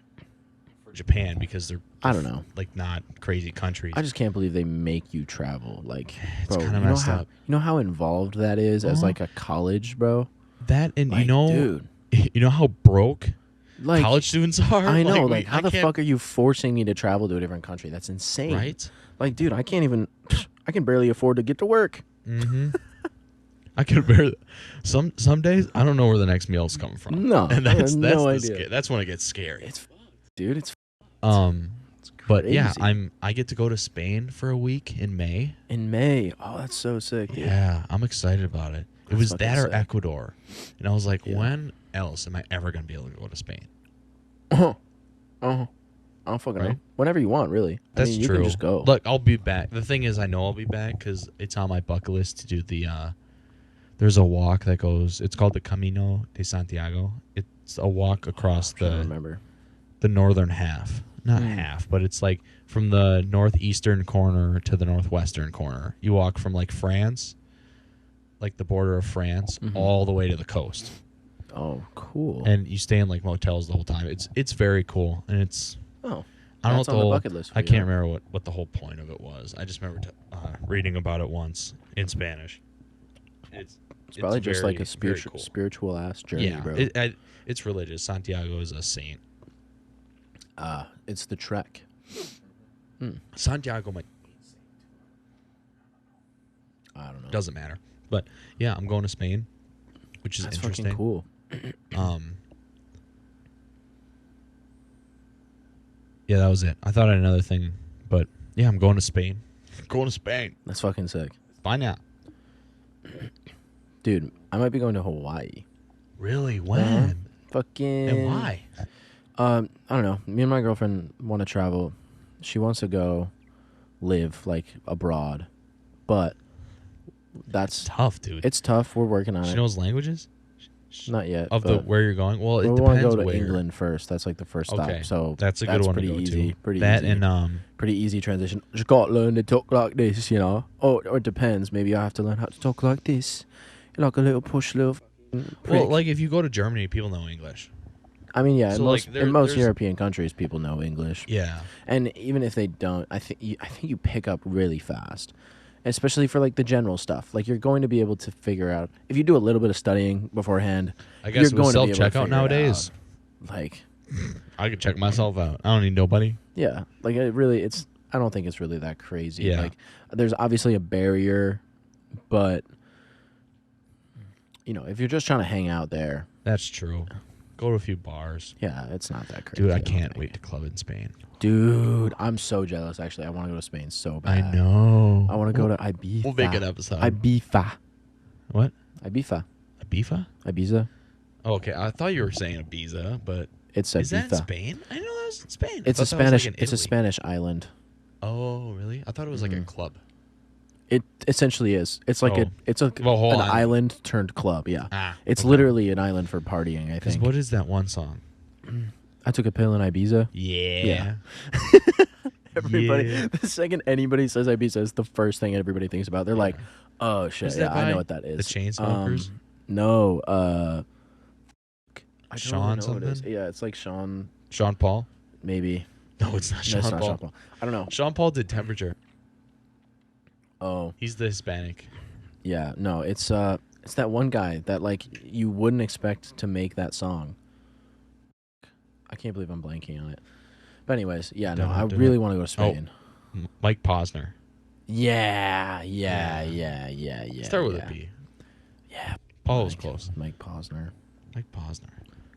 Japan, because they're
I don't know.
like not crazy countries.
I just can't believe they make you travel. Like,
It's
bro,
kinda
you know
messed
how
up.
you know how involved that is as
Uh-huh.
like a college, bro.
That and
Like, dude,
you know how broke
like
college students are.
I know,
we-
like how
I
the
can't-
fuck are you forcing me to travel to a different country? That's insane,
right?
Like, dude, I can't even. I can barely afford to get to work.
Mm-hmm. I could barely. Some days I don't know where the next meal's coming from.
No,
and
I
that's
have
that's
no
the
idea.
that's when it gets scary.
Dude, it's
But yeah,
crazy.
I get to go to Spain for a week in May.
in May. Oh, that's so sick, dude.
Yeah, I'm excited about it. It
That's
was
fucking
that or
sick.
Ecuador, and I was like,
Yeah.
when else am I ever gonna be able to go to Spain?
I don't fucking know.
Right?
Whenever you want, really.
That's
I mean, you
true.
can just go.
Look, I'll be back. The thing is, I know I'll be back because it's on my bucket list to do the. There's a walk that goes. It's called the Camino de Santiago. It's a walk across
I'm trying to remember.
the northern half, not half, but it's like from the northeastern corner to the northwestern corner. You walk from like France, like the border of France, all the way to the coast,
Oh, cool.
and you stay in like motels the whole time. It's very cool, and it's.
Oh,
I don't know
that's
what
on
the
the
whole,
bucket list for
I
you,
can't
huh?
remember what the whole point of it was. I just remember reading about it once in Spanish.
It's probably just like a
very cool.
spiritual ass journey,
Yeah,
bro.
it's religious. Santiago is a saint.
It's the trek.
Santiago
I don't know.
doesn't matter, but yeah, I'm going to Spain, which is
That's
interesting.
fucking cool.
Yeah, that was it. I thought I had another thing, but yeah, I'm going to Spain. Going to Spain.
That's fucking sick.
Find out.
Dude, I might be going to Hawaii.
Really? When?
Fucking.
And why?
I don't know. Me and my girlfriend want to travel. She wants to go live like abroad, but that's
Tough, dude.
it's tough. We're working on
She
it.
knows languages
Not yet.
of
but
where you're going. Well, it
we want to
depends
go to
where.
England first. That's like the first
Okay,
stop. So
that's a good one
pretty
to go
easy.
to.
Pretty
that
easy.
and
Pretty easy transition. Just got to learn to talk like this, you know. Or it depends. Maybe I have to learn how to talk like this, like a little push, little.
well,
prick.
like if you go to Germany, people know English.
I mean, yeah.
so,
in most
like, there-
in most
there's-
European countries, people know English,
Yeah,
and even if they don't, I think you pick up really fast, especially for like the general stuff. Like you're going to be able to figure out if you do a little bit of studying beforehand.
I guess
you're
with
going to be able to
self-checkout
figure it
nowadays,
out. Like.
I could check myself out. I don't need nobody.
Yeah, like I don't think it's really that crazy.
Yeah.
Like there's obviously a barrier, but if you're just trying to hang out there,
That's true. Go to a few bars.
yeah, it's not that crazy.
Dude, I
don't
can't
think.
wait to club in Spain.
Dude, I'm so jealous actually. I want to go to Spain so bad.
I know.
I want to go to Ibiza.
We'll make an episode.
Ibiza.
What?
Ibiza.
Ibiza?
Ibiza.
Oh, okay, I thought you were saying Ibiza, but
It's
is that in
Ibiza.
Spain? I know that was in Spain. I
It's a
thought that was,
Spanish
like, in
it's a
Italy.
Spanish island.
Oh, really? I thought it was like a
Mhm.
club.
It essentially is. It's like
Oh.
it's a
Well, whole
an
island.
island turned club, yeah.
Ah,
It's
okay.
literally an island for partying, I
'Cause
think.
what is that one song?
I took a pill in Ibiza.
Yeah.
Everybody,
Yeah.
the second anybody says Ibiza, it's the first thing everybody thinks about. They're like, "Oh shit,
Is
yeah,
that
I
by
know what that is."
the Chainsmokers?
No, I don't
Sean
really know what it is.
something?
Yeah, it's like Sean,
Sean Paul?
maybe.
No, it's not
No,
Sean
it's not
Paul.
Sean Paul. I don't know.
Sean Paul did Temperature.
Oh,
He's the Hispanic.
yeah, no, it's that one guy that like you wouldn't expect to make that song. I can't believe I'm blanking on it. But anyways, yeah, no, I really want to go to Spain.
Mike Posner.
Yeah.
Start with
yeah.
a P.
Yeah,
Paul was
Mike-
close.
Mike Posner.
Mike Posner.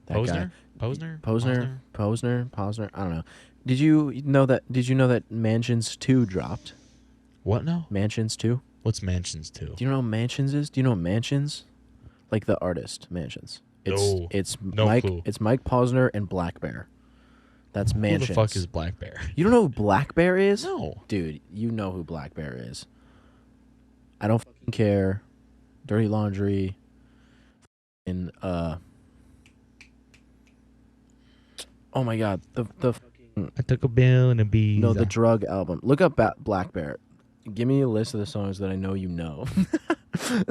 That guy.
Posner? Posner?
Posner. I don't know. Did you know that Mansions 2 dropped?
What now?
Mansions 2?
What's Mansions 2?
Do you know what Mansions is? Do you know what Mansions? Like the artist Mansions.
No.
It's
No
Mike
clue.
it's Mike Posner and Black Bear. That's Mansions.
Who the fuck is Black Bear?
You don't know who Black Bear is?
No.
Dude, you know who Black Bear is. I don't fucking care. Dirty Laundry. In oh my god, the fucking
I took a bill and a bee.
no, the drug album. Look up Black Bear. Give me a list of the songs that I know you know.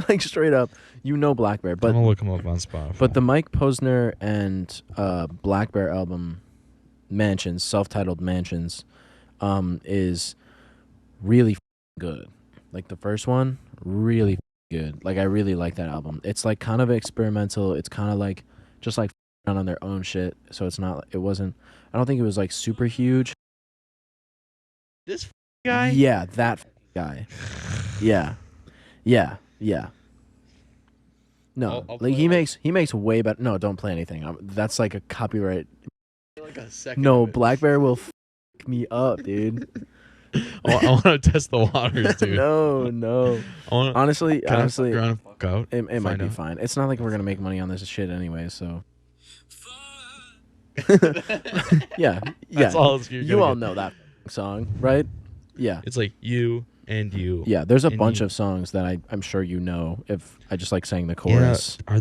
Like straight up, you know Black Bear.
I'm
But
gonna look him up on Spotify.
but the Mike Posner and Black Bear album, Mansions, self-titled Mansions, is really good. Like the first one, really good. Like I really like that album. It's like kind of experimental. It's kind of like just like on their own shit. So it's not. It wasn't. I don't think it was like super huge.
this guy?
Yeah, that guy. Yeah. No,
I'll
like
play
he makes way better. No, don't play anything. That's like a copyright.
Like a second.
No, Black Bear will me up, dude.
I want to test the waters, dude.
No.
I wanna,
Honestly,
can I fuck around and fuck out?
it might
Find
be
out?
fine. It's not like we're gonna make money on this shit anyway. So yeah.
That's all you're
You
gonna
all
get.
know that song, right? Yeah.
It's like you and you.
Yeah, there's a
And
bunch
you.
of songs that I'm sure you know if I just like sang the chorus.
Are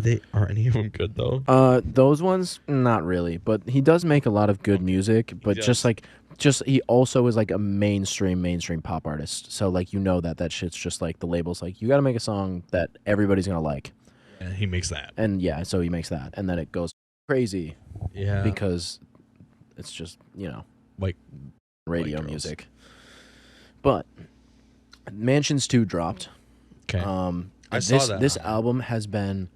any of them good though?
Those ones, not really, but he does make a lot of good music. But
does.
he also is like a mainstream pop artist. So like that shit's just like the label's like you got to make a song that everybody's gonna like,
And he makes that.
and yeah, so he makes that, and then it goes crazy
Yeah.
because it's just
like
radio
girls.
music. But Mansions 2 dropped.
okay. I
This
saw that
this
on-
album has been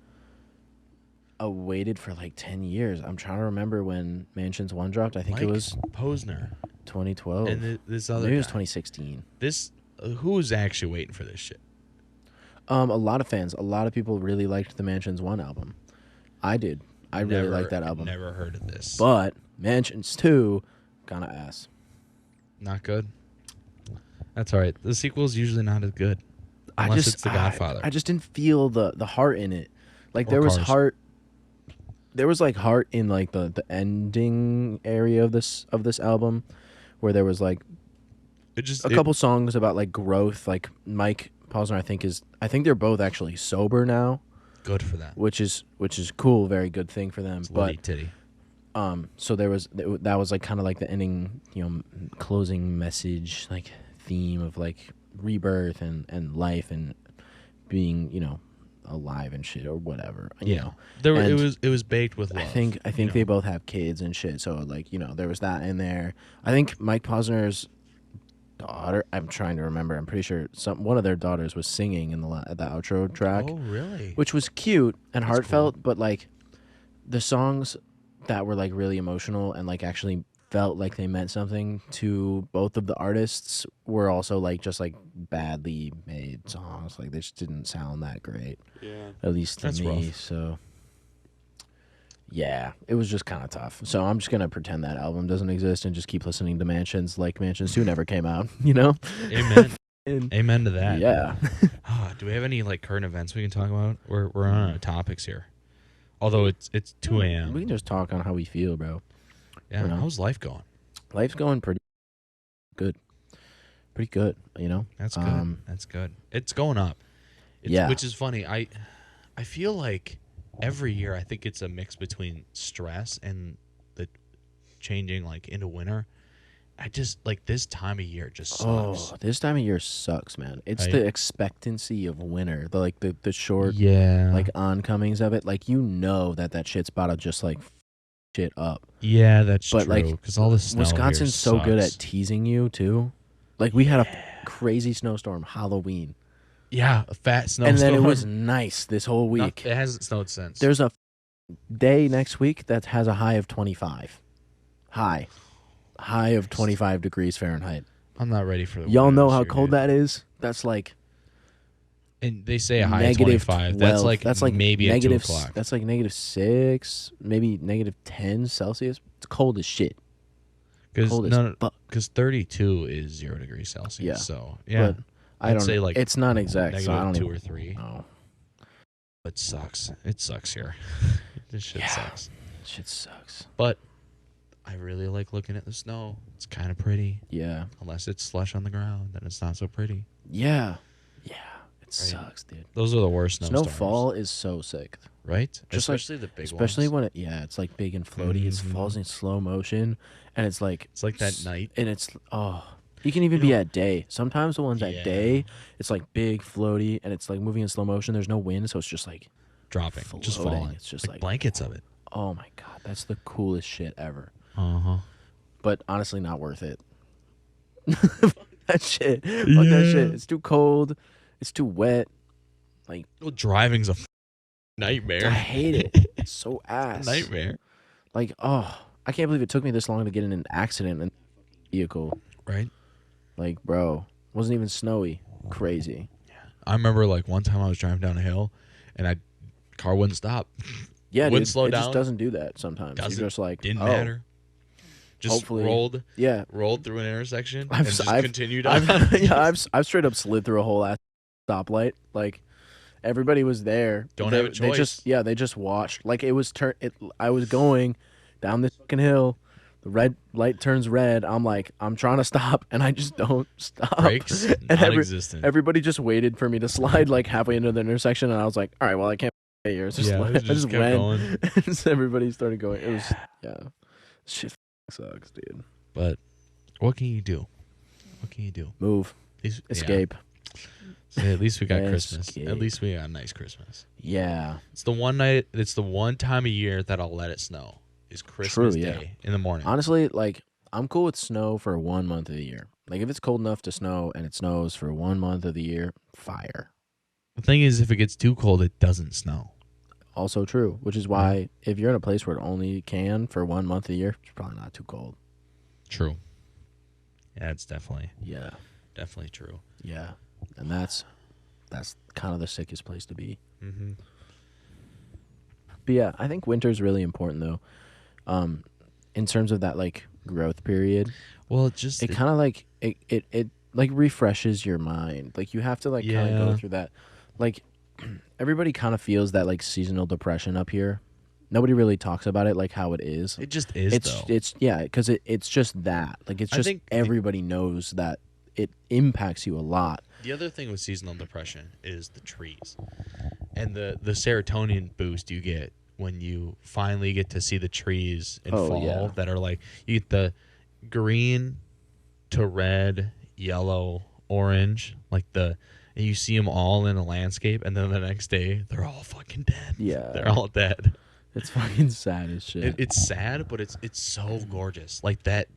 awaited for like 10 years. I'm trying to remember when Mansions 1 dropped. I think
Mike
it was
Posner
2012.
and this other
Maybe it was
guy.
2016.
This who's actually waiting for this shit?
A lot of fans, a lot of people really liked the Mansions 1 album. I did. I really liked that album.
Never heard of this.
But Mansions 2 kind of ass.
Not good. That's all right. The sequel's usually not as good. Unless it's The Godfather.
I just didn't feel the heart in it. Like
Or
there was
Cars.
heart. There was like heart in like the ending area of this album, where there was like
just
a couple songs about like growth. Like Mike Posner, I think they're both actually sober now,
good for them.
which is cool. Very good thing for them.
It's
But
litty titty.
so that was like kind of like the ending, closing message, like theme of like rebirth and life and being, alive and shit or whatever.
Yeah,
And
it was baked with love.
I think they both have kids and shit. So like, there was that in there. I think Mike Posner's daughter, I'm trying to remember. I'm pretty sure one of their daughters was singing in the outro track.
Oh, really?
Which was cute and
That's
heartfelt,
cool.
but like the songs that were like really emotional and like actually felt like they meant something to both of the artists were also like just like badly made songs. Like they just didn't sound that great.
Yeah.
At least to
That's
me.
rough.
So yeah, it was just kind of tough. So I'm just gonna pretend that album doesn't exist and just keep listening to Mansions like Mansions 2 never came out,
Amen.
And
Amen to that.
yeah.
Do we have any like current events we can talk about? We're on our topics here. Although it's 2 a.m.
We can just talk on how we feel, bro.
Yeah.
you know.
How's life going?
Life's going pretty good. Pretty good,
That's good. That's good. It's going up.
Yeah.
Which is funny. I feel like every year I think it's a mix between stress and the changing like into winter. I just like this time of year just sucks.
Oh, this time of year sucks, man. It's
Right?
the expectancy of winter, the short
Yeah.
like oncomings of it. Like that shit's about to just like shit up.
Yeah, that's
But,
true.
like,
Because all the snow
Wisconsin's
here
so good at
sucks.
teasing you too. Like we had a crazy snowstorm Halloween,
Yeah, a fat snowstorm.
and then it was nice this whole week.
It hasn't snowed since.
There's a day next week that has a high of 25. High of 25 degrees Fahrenheit.
I'm not ready for the
Y'all
winter
know
this
how
year,
cold
dude.
that is? That's like
And they say a high of
negative
25.
12.
That's like maybe at 2
negative
o'clock.
That's like -6, maybe -10 Celsius. It's cold as shit. Cold as fuck.
Because 32 is 0 degrees Celsius.
Yeah.
So yeah,
But I
I'd
don't
say
know.
like
It's not exact, so I don't
-2
even
or 3.
know.
It sucks. It sucks here. This shit
Yeah.
sucks.
Shit sucks.
But I really like looking at the snow. It's kind of pretty.
Yeah.
Unless it's slush on the ground, then it's not so pretty.
Yeah. Yeah. It sucks, dude.
Those are the worst snowstorms.
Snowfall is so sick.
Right?
Just like-
Especially the big
Especially
ones.
when it's like big and floaty. It
Mhm.
falls in slow motion and it's like
It's like that night.
and you can even be at day. Sometimes the ones
Yeah.
at day, it's like big, floaty, and it's like moving in slow motion. There's no wind, so it's just like,
Dropping. Just
floating.
falling.
It's just like-
blankets of it.
oh my god, that's the coolest shit ever.
Uh-huh.
But honestly, not worth it. That shit. Fuck that shit. It's too cold. It's too wet.
Well, driving's a
I
nightmare.
hate it. It's so ass.
Nightmare.
Like, I can't believe it took me this long to get in an accident in a vehicle.
Right?
Like, bro, wasn't even snowy. Crazy.
I remember like one time I was driving down a hill and car wouldn't stop.
Yeah,
Wouldn't
dude,
slow
it
down.
just doesn't do that sometimes.
Doesn't.
You're just like,
Didn't
oh,
matter. Just
hopefully-
rolled
Yeah,
through an intersection
I've-
and just
I've-
continued on.
I've straight up slid through a whole ass stoplight. Like, everybody was there.
Don't
they,
have a
They
choice.
they just watched. Like it was I was going down this fucking hill. The red light turns red. I'm like, I'm trying to stop, and I just don't stop.
Brakes
and
non-existent.
everybody just waited for me to slide like halfway into the intersection, and I was like, all right, well, I can't stay here. So
Yeah,
I
it just
just
kept
went.
going.
And so everybody started going. It was shit sucks, dude.
But what can you do? What can you do?
Move,
At least- yeah.
escape.
At least we got Christmas.
Escape.
At least we got a nice Christmas.
Yeah,
It's the one night. It's the one time of year that I'll let it snow. Is Christmas
True, yeah.
Day in the morning.
honestly, like I'm cool with snow for 1 month of the year. Like if it's cold enough to snow and it snows for 1 month of the year, fire.
The thing is, if it gets too cold, it doesn't snow.
Also true, which is why if you're in a place where it only can for 1 month of the year, it's probably not too cold.
True. Yeah, it's definitely true.
Yeah, and that's kind of the sickest place to be.
Mm-hmm.
But yeah, I think winter's really important though, in terms of that like growth period.
Well, it just
It kind of like it like refreshes your mind. Like you have to like kind of
Yeah.
go through that. Like everybody kind of feels that like seasonal depression up here. Nobody really talks about it like how it is.
it just is though.
It's yeah, because it's just that. Like it's
I
just
think
everybody knows that it impacts you a lot.
The other thing with seasonal depression is the trees and the serotonin boost you get when you finally get to see the trees in
Oh,
fall
yeah.
that are like you get the green to red, yellow, orange, like and you see them all in a landscape, and then the next day they're all fucking dead.
Yeah.
They're all dead.
It's fucking sad as shit.
It's sad, but it's so gorgeous. Like that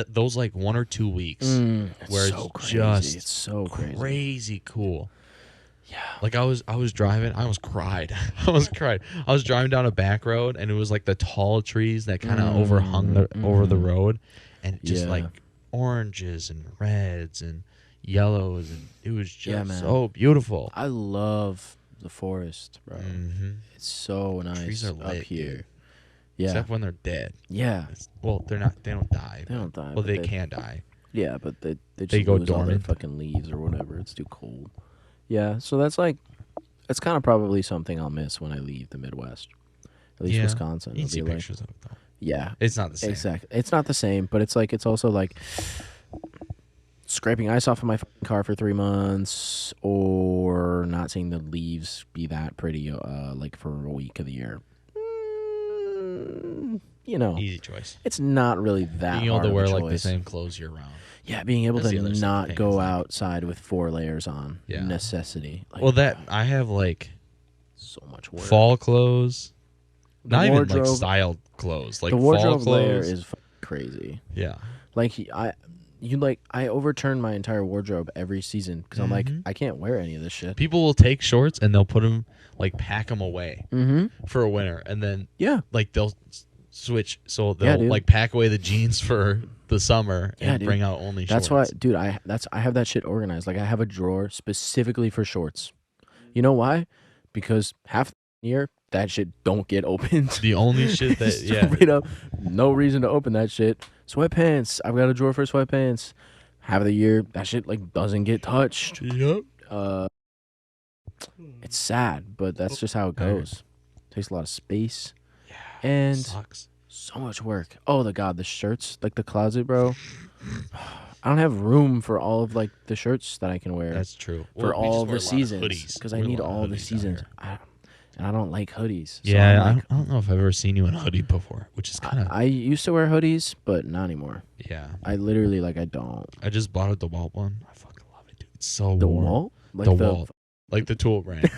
those like 1 or 2 weeks
It's
where
so
it's
crazy.
just
It's so
crazy cool.
Yeah.
Like I was driving, I almost cried. I was driving down a back road, and it was like the tall trees that kind of overhung over the road, and just
Yeah.
like oranges and reds and yellows, and it was
Yeah,
just
man.
so beautiful.
I love the forest, bro.
Mm-hmm.
It's so nice
Trees are
up
lit,
here.
dude.
Yeah.
Except when they're dead.
Yeah.
Well, they're not. They don't die.
They don't die.
Well,
but
they can die.
Yeah, but they just
They go
lose all their
dormant.
fucking leaves or whatever. It's too cold. Yeah, so that's kind of probably something I'll miss when I leave the Midwest. At least Wisconsin.
You can
It'll
see
be like,
pictures of it though.
yeah,
It's not the same.
exactly. It's not the same, but it's also like scraping ice off of my fucking car for 3 months, or not seeing the leaves be that pretty, like for a week of the year. You know,
Easy choice.
it's not really that
Being able
hard
to
of a
wear like the
choice.
same clothes year round.
Yeah, being able
That's the
to
other
not
thing,
go
is like-
outside with 4 layers on.
Yeah.
Necessity. Like,
Well, that I have like
so much work.
fall clothes,
The
not even like
wardrobe-
styled clothes. Like
the
fall
wardrobe layer
clothes.
is crazy.
Yeah.
Like I overturn my entire wardrobe every season because I'm like, I can't wear any of this shit.
People will take shorts and they'll put them like pack them away
Mm-hmm.
for a winter, and then
Yeah.
like they'll switch. So
Yeah,
they'll
dude.
like pack away the jeans for the summer
Yeah,
and
dude.
bring out only
That's
shorts.
why, dude. I have that shit organized. Like I have a drawer specifically for shorts. You know why? Because half the year that shit don't get opened.
The only shit that
Straight up, no reason to open that shit. Sweatpants. I've got a drawer for sweatpants. Half of the year that shit like doesn't get touched.
Yep.
It's sad, but that's just how it goes. Takes a lot of space and
Sucks.
so much work. Oh the god, the shirts, like the closet, bro. I don't have room for all of like the shirts that I can wear
That's true.
for
Well, we
all
just wear
the
a lot of
seasons
hoodies.
because I
We wear a
need
lot of
all the
hoodies out
seasons.
here.
And I don't like hoodies. So
Yeah,
I'm like,
I don't know if I've ever seen you in a hoodie before, which is kind of
I used to wear hoodies, but not anymore.
yeah.
I literally I don't.
I just bought a DeWalt one. I fucking love it, dude. It's so
The
warm.
wall, like
DeWalt, like the tool brand,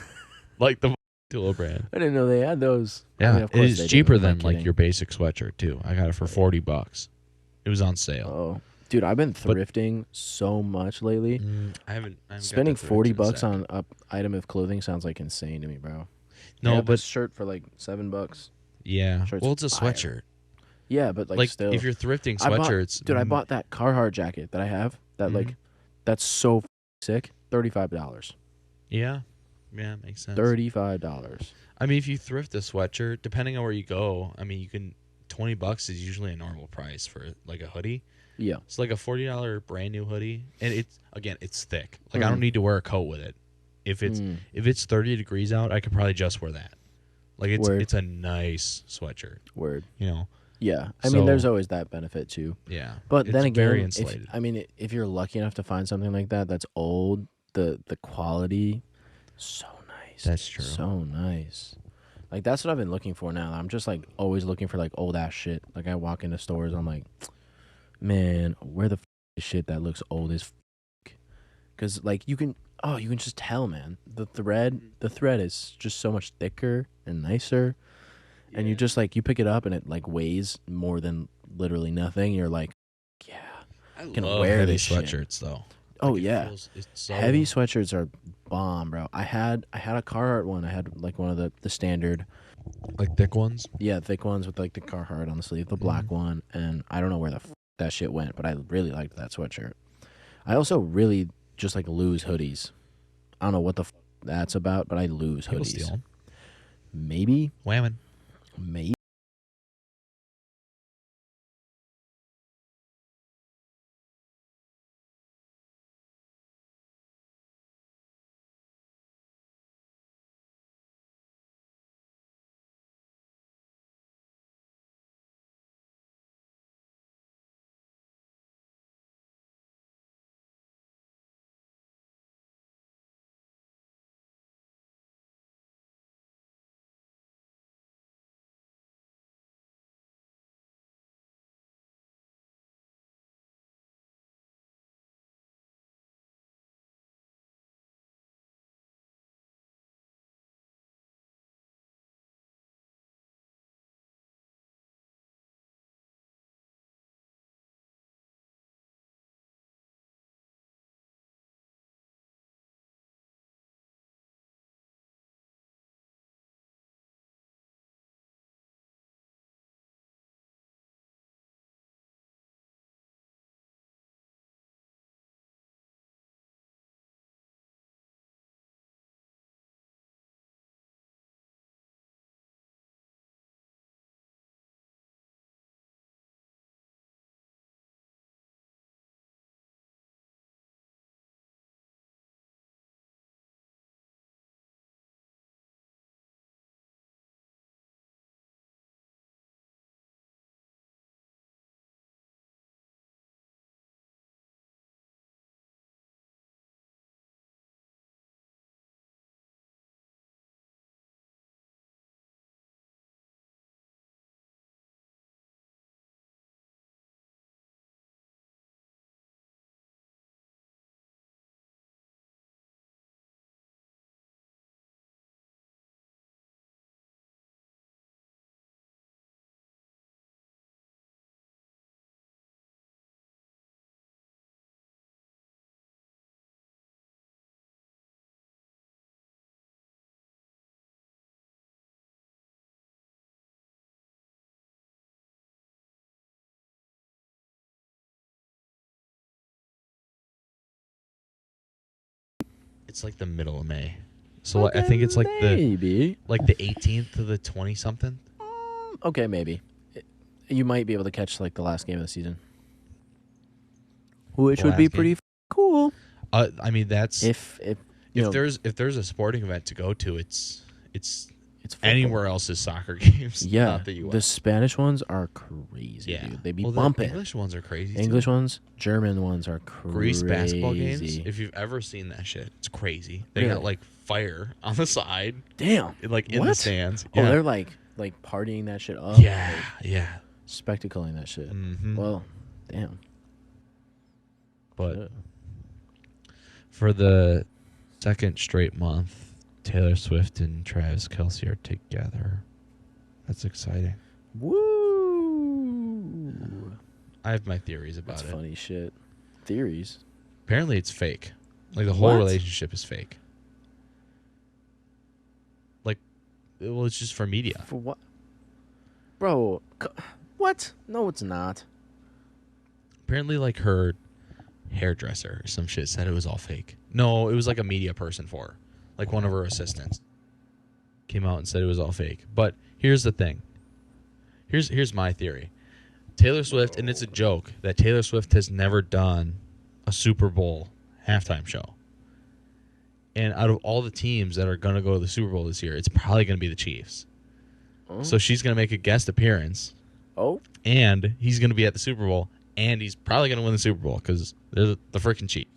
like the tool brand.
I didn't know they had those. I
Yeah,
mean, of course
it's
they do.
cheaper
I'm not
than like
kidding.
your basic sweatshirt too. I got it for $40. It was on sale.
Oh, dude, I've been thrifting so much lately.
I haven't got
Spending
to thrift in a
$40
sec.
on a item of clothing sounds like insane to me, bro. I
No,
got
but
this shirt for like $7.
yeah.
Shirt's
Well, it's a
fire.
sweatshirt.
Yeah, but like
Like
still,
if you're thrifting
I bought-
sweatshirts,
dude, I bought that Carhartt jacket that I have. That like, that's so sick. $35.
Yeah, makes sense.
$35.
I mean, if you thrift a sweatshirt, depending on where you go, I mean, you can $20 is usually a normal price for like a hoodie.
Yeah.
It's like a $40 brand new hoodie, and it's thick. Like I don't need to wear a coat with it. If it's 30 degrees out, I could probably just wear that. Like
Word.
it's a nice sweatshirt.
Word.
You know.
Yeah. I mean,
So-
there's always that benefit too.
Yeah.
But
it's
then again,
very insulated.
if you're lucky enough to find something like that that's old, the quality, so nice.
That's true.
So nice. Like that's what I've been looking for now. I'm just like always looking for like old ass shit. Like I walk into stores, I'm like, man, where the is shit that looks old as? Because like you can just tell, man. The thread is just so much thicker and nicer. And you just like you pick it up and it like weighs more than literally nothing. You're like, yeah.
I
can
love
wear
heavy
this shit.
sweatshirts though.
Oh
Like, it
yeah.
it's so
Heavy sweatshirts are bomb, bro. I had a Carhartt one. I had like one of the standard,
like thick ones.
yeah, thick ones with like the Carhartt on the sleeve, the black one, and I don't know where that shit went, but I really liked that sweatshirt. I also really just like lose hoodies. I don't know what that's about, but I lose
People
hoodies.
steal 'em.
Maybe,
Whammon. It's like the middle of May. So I think it's like
maybe.
the 18th to the 20 something.
Okay, maybe. You might be able to catch like the last game of the season, which would be pretty cool.
I mean, that's
if you know,
if there's a sporting event to go to, it's
football.
anywhere else is soccer games.
Yeah,
not the US.
The Spanish ones are crazy,
Yeah.
dude. They be
The
bumping.
English ones are crazy.
English
too.
ones, German ones are crazy.
Greece basketball games. If you've ever seen that shit, it's crazy. They got like fire on the side.
Damn.
Like in the stands.
Oh,
Yeah.
they're like partying that shit up.
Yeah, yeah.
Spectacling that shit.
Mm-hmm.
Well, damn.
But
shit.
for the second straight month, Taylor Swift and Travis Kelce are together. That's exciting.
Woo!
I have my theories about
That's
it.
funny shit. Theories?
Apparently it's fake. Like the whole relationship is fake. Like, well, it's just for media.
For what? Bro, what? No, it's not.
Apparently, like her hairdresser or some shit said it was all fake. No, it was like a media person for her. Like one of her assistants came out and said it was all fake. But here's the thing. Here's my theory. Taylor Swift, and it's a joke that Taylor Swift has never done a Super Bowl halftime show. And out of all the teams that are going to go to the Super Bowl this year, it's probably going to be the Chiefs. Oh. So she's going to make a guest appearance.
Oh.
And he's going to be at the Super Bowl, and he's probably going to win the Super Bowl because they're the freaking Chiefs.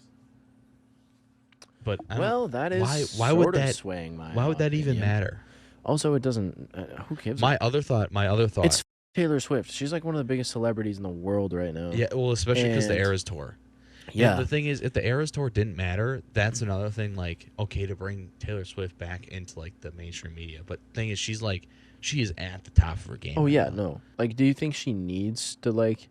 But
that is
why would that
swaying my
why would that even matter?
Also, it doesn't. Who gives?
My other thought.
It's Taylor Swift. She's like one of the biggest celebrities in the world right now.
Yeah, well, especially because the Eras Tour.
Yeah.
And the thing is, if the Eras Tour didn't matter, that's another thing. Like, okay, to bring Taylor Swift back into like the mainstream media, but the thing is, she is at the top of her game.
Oh yeah, no. Like, do you think she needs to like?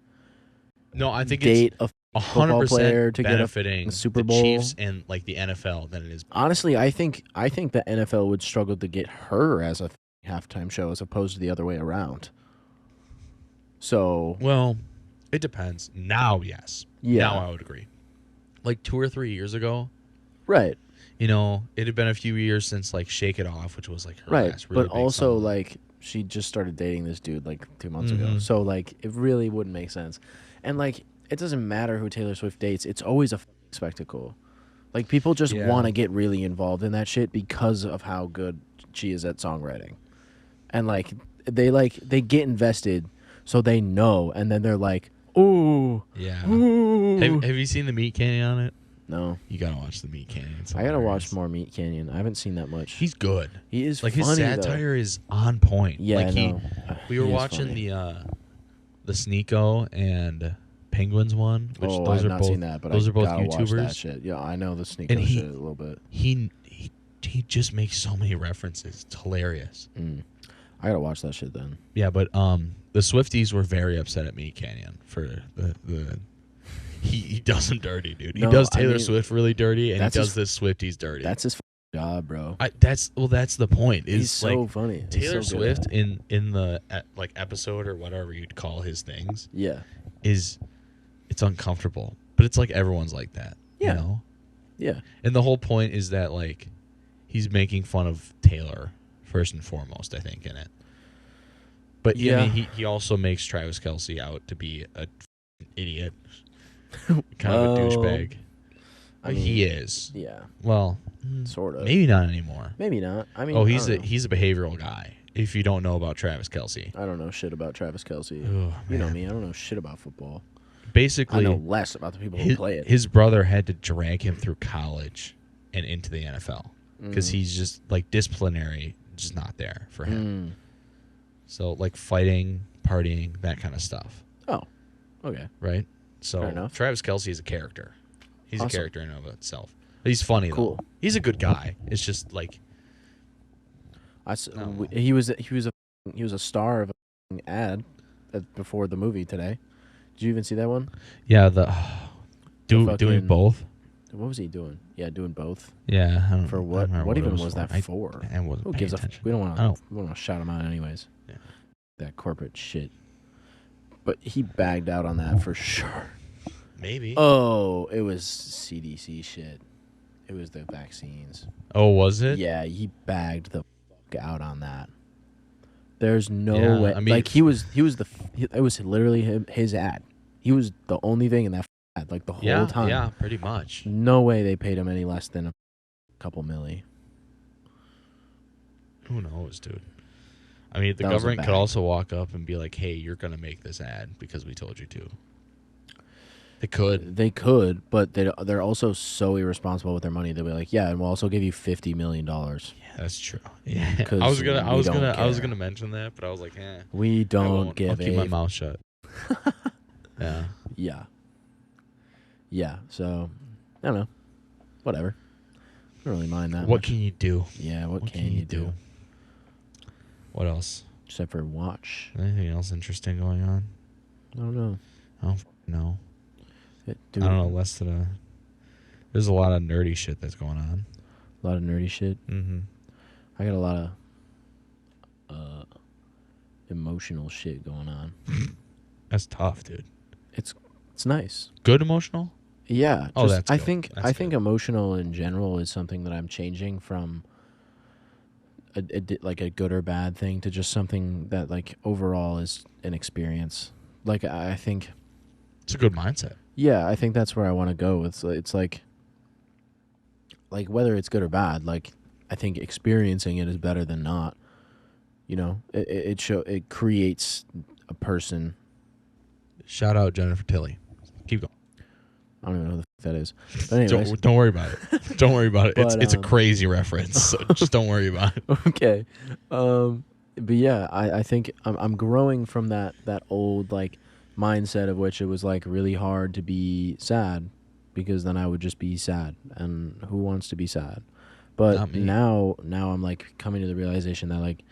No, I think
date
it's
100% to
benefiting
get a Super Bowl,
the Chiefs and like the NFL than it is.
Honestly, I think the NFL would struggle to get her as a halftime show as opposed to the other way around. So,
well, it depends. Now, yes.
Yeah.
Now I would agree. Like 2 or 3 years ago,
right?
You know, it had been a few years since like "Shake It Off," which was like her last really
but
big
also
song.
like she just started dating this dude like 2 months ago, so like it really wouldn't make sense. And like it doesn't matter who Taylor Swift dates; it's always a spectacle. Like people just want to get really involved in that shit because of how good she is at songwriting, and like they get invested, so they know, and then they're like, "Ooh,
yeah."
Ooh.
Have you seen the Meat Canyon on it?
No.
You gotta watch the Meat Canyon.
I gotta watch more Meat Canyon. I haven't seen that much.
He's good.
He is
like
funny,
his satire is on point.
Yeah,
like we were
he is
watching
funny.
the Sneeko and Penguins one, which
I've
those are
not
both
seen that, but
those
I
are both
gotta watch that
YouTubers.
shit. Yeah, I know the Sneeko
And
shit a little bit.
He just makes so many references. It's hilarious.
I gotta watch that shit then.
Yeah, but the Swifties were very upset at Meat Canyon for the he does them dirty, dude.
No,
he does
I
Taylor
mean,
Swift really dirty, and he does
his-
this Swifties dirty.
That's his job, bro.
That's the point. Is
He's so
like,
funny.
Taylor
He's so good
Swift
at it.
in the like episode or whatever you'd call his things.
Yeah.
It's uncomfortable, but it's like everyone's like that.
Yeah.
You know?
Yeah.
And the whole point is that like he's making fun of Taylor first and foremost, I think, in it. But yeah, I mean, he also makes Travis Kelce out to be a idiot, kind of a douchebag. I mean, he is.
Yeah.
Well,
sort of.
maybe not anymore.
Maybe not. I mean,
he's a behavioral guy. If you don't know about Travis Kelce,
I don't know shit about Travis Kelce.
Oh,
you know me. I don't know shit about football.
Basically,
I know less about the people who play it.
His brother had to drag him through college and into the NFL because he's just like disciplinary, just not there for him. So like fighting, partying, that kind of stuff.
Oh, okay.
Right. So
Fair enough.
Travis Kelce is a character. He's
Awesome.
a character in and of itself. He's funny
Cool.
though. He's a good guy. It's just like
he was a star of an ad before the movie today. Did you even see that one?
yeah doing
fucking-
both.
What was he doing? Yeah, doing both.
Yeah. I don't,
For
I
what?
don't remember
What
it
even
was
was that for?
I wasn't
Who
paying
gives a?
attention.
We don't want
I don't-
to shout him out anyways.
Yeah.
That corporate shit. But he bagged out on that for sure.
Maybe.
Oh, it was CDC shit. It was the vaccines.
Oh, was it?
Yeah, he bagged the fuck out on that. There's no
Yeah,
way.
I mean,
Like it was literally his ad. He was the only thing in that ad, like the whole time.
Yeah, pretty much.
No way they paid him any less than a couple milli.
Who knows, dude? I mean, the
That was a
government could
bag.
also walk up and be like, "Hey, you're gonna make this ad because we told you to." They could.
They could, but they're also so irresponsible with their money. They'll be like, yeah, and we'll also give you $50 million.
Yeah, that's true. Yeah,
'Cause
I was
we don't
gonna
care.
mention that, but I was like,
We
I
don't
won't.
give
I'll keep my mouth shut. Yeah.
Yeah. Yeah. So I don't know. Whatever. I don't really mind that.
What
much.
can you do?
Yeah. What can you do?
What else?
Except for watch.
Anything else interesting going on?
I don't know.
I don't know.
Dude,
I don't know. Less than a. There's a lot of nerdy shit that's going on.
A lot of nerdy shit.
Mm-hmm.
I got a lot of emotional shit going on.
That's tough, dude.
It's nice.
Good emotional?
Yeah.
Oh, that's
I
good.
think
That's
I think
good.
emotional in general is something that I'm changing from like a good or bad thing to just something that like overall is an experience. Like I think
It's a good mindset.
yeah, I think that's where I want to go. It's like whether it's good or bad, like I think experiencing it is better than not. You know, it creates a person.
Shout out Jennifer Tilly. Keep going.
I don't even know who the f- that is. But anyways,
Don't worry about it. Don't worry about it.
But,
It's a crazy reference. So just don't worry about it.
okay. But yeah, I think I'm growing from that old like mindset of which it was like really hard to be sad because then I would just be sad, and who wants to be sad? But
Not me.
now I'm like coming to the realization that like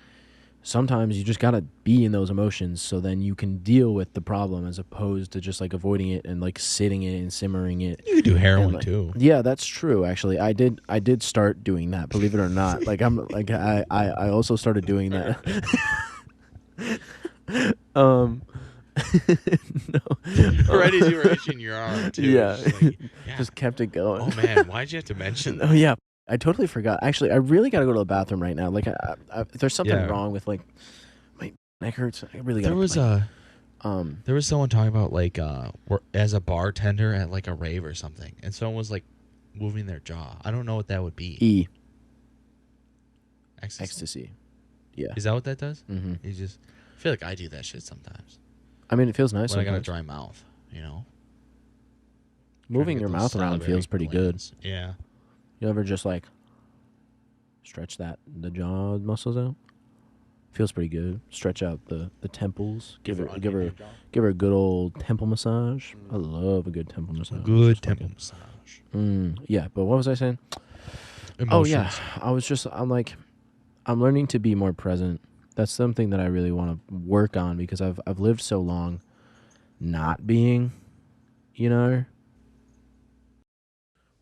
sometimes you just gotta be in those emotions so then you can deal with the problem as opposed to just like avoiding it and like sitting in it and simmering it.
You could do heroin
And, like,
too.
Yeah, that's true. Actually, I did start doing that. Believe it or not, like I'm like I also started doing that. No.
Right as you were itching your arm too.
Yeah.
Just, like, yeah.
Just kept it going.
Oh man, why'd you have to mention that?
Oh yeah, I totally forgot. Actually, I really gotta go to the bathroom right now. Like, there's something
Yeah.
wrong with like my neck hurts. I really gotta.
There was someone talking about like as a bartender at like a rave or something, and someone was like moving their jaw. I don't know what that would be.
Ecstasy. Yeah.
Is that what that does?
Mm-hmm.
You just I feel like I do that shit sometimes
I mean, it feels nice.
when I got a
sometimes.
dry mouth. You know,
Moving
Trying to
your
get those
mouth around
salivary
feels pretty good.
glands. Yeah.
You ever just like stretch the jaw muscles out? Feels pretty good. Stretch out the temples. Give her a good old temple massage. I love a good temple massage.
Good
Just
temple
fucking-
massage.
Yeah, but what was I saying?
Emotions.
Oh yeah, I'm learning to be more present. That's something that I really want to work on because I've lived so long not being, you know.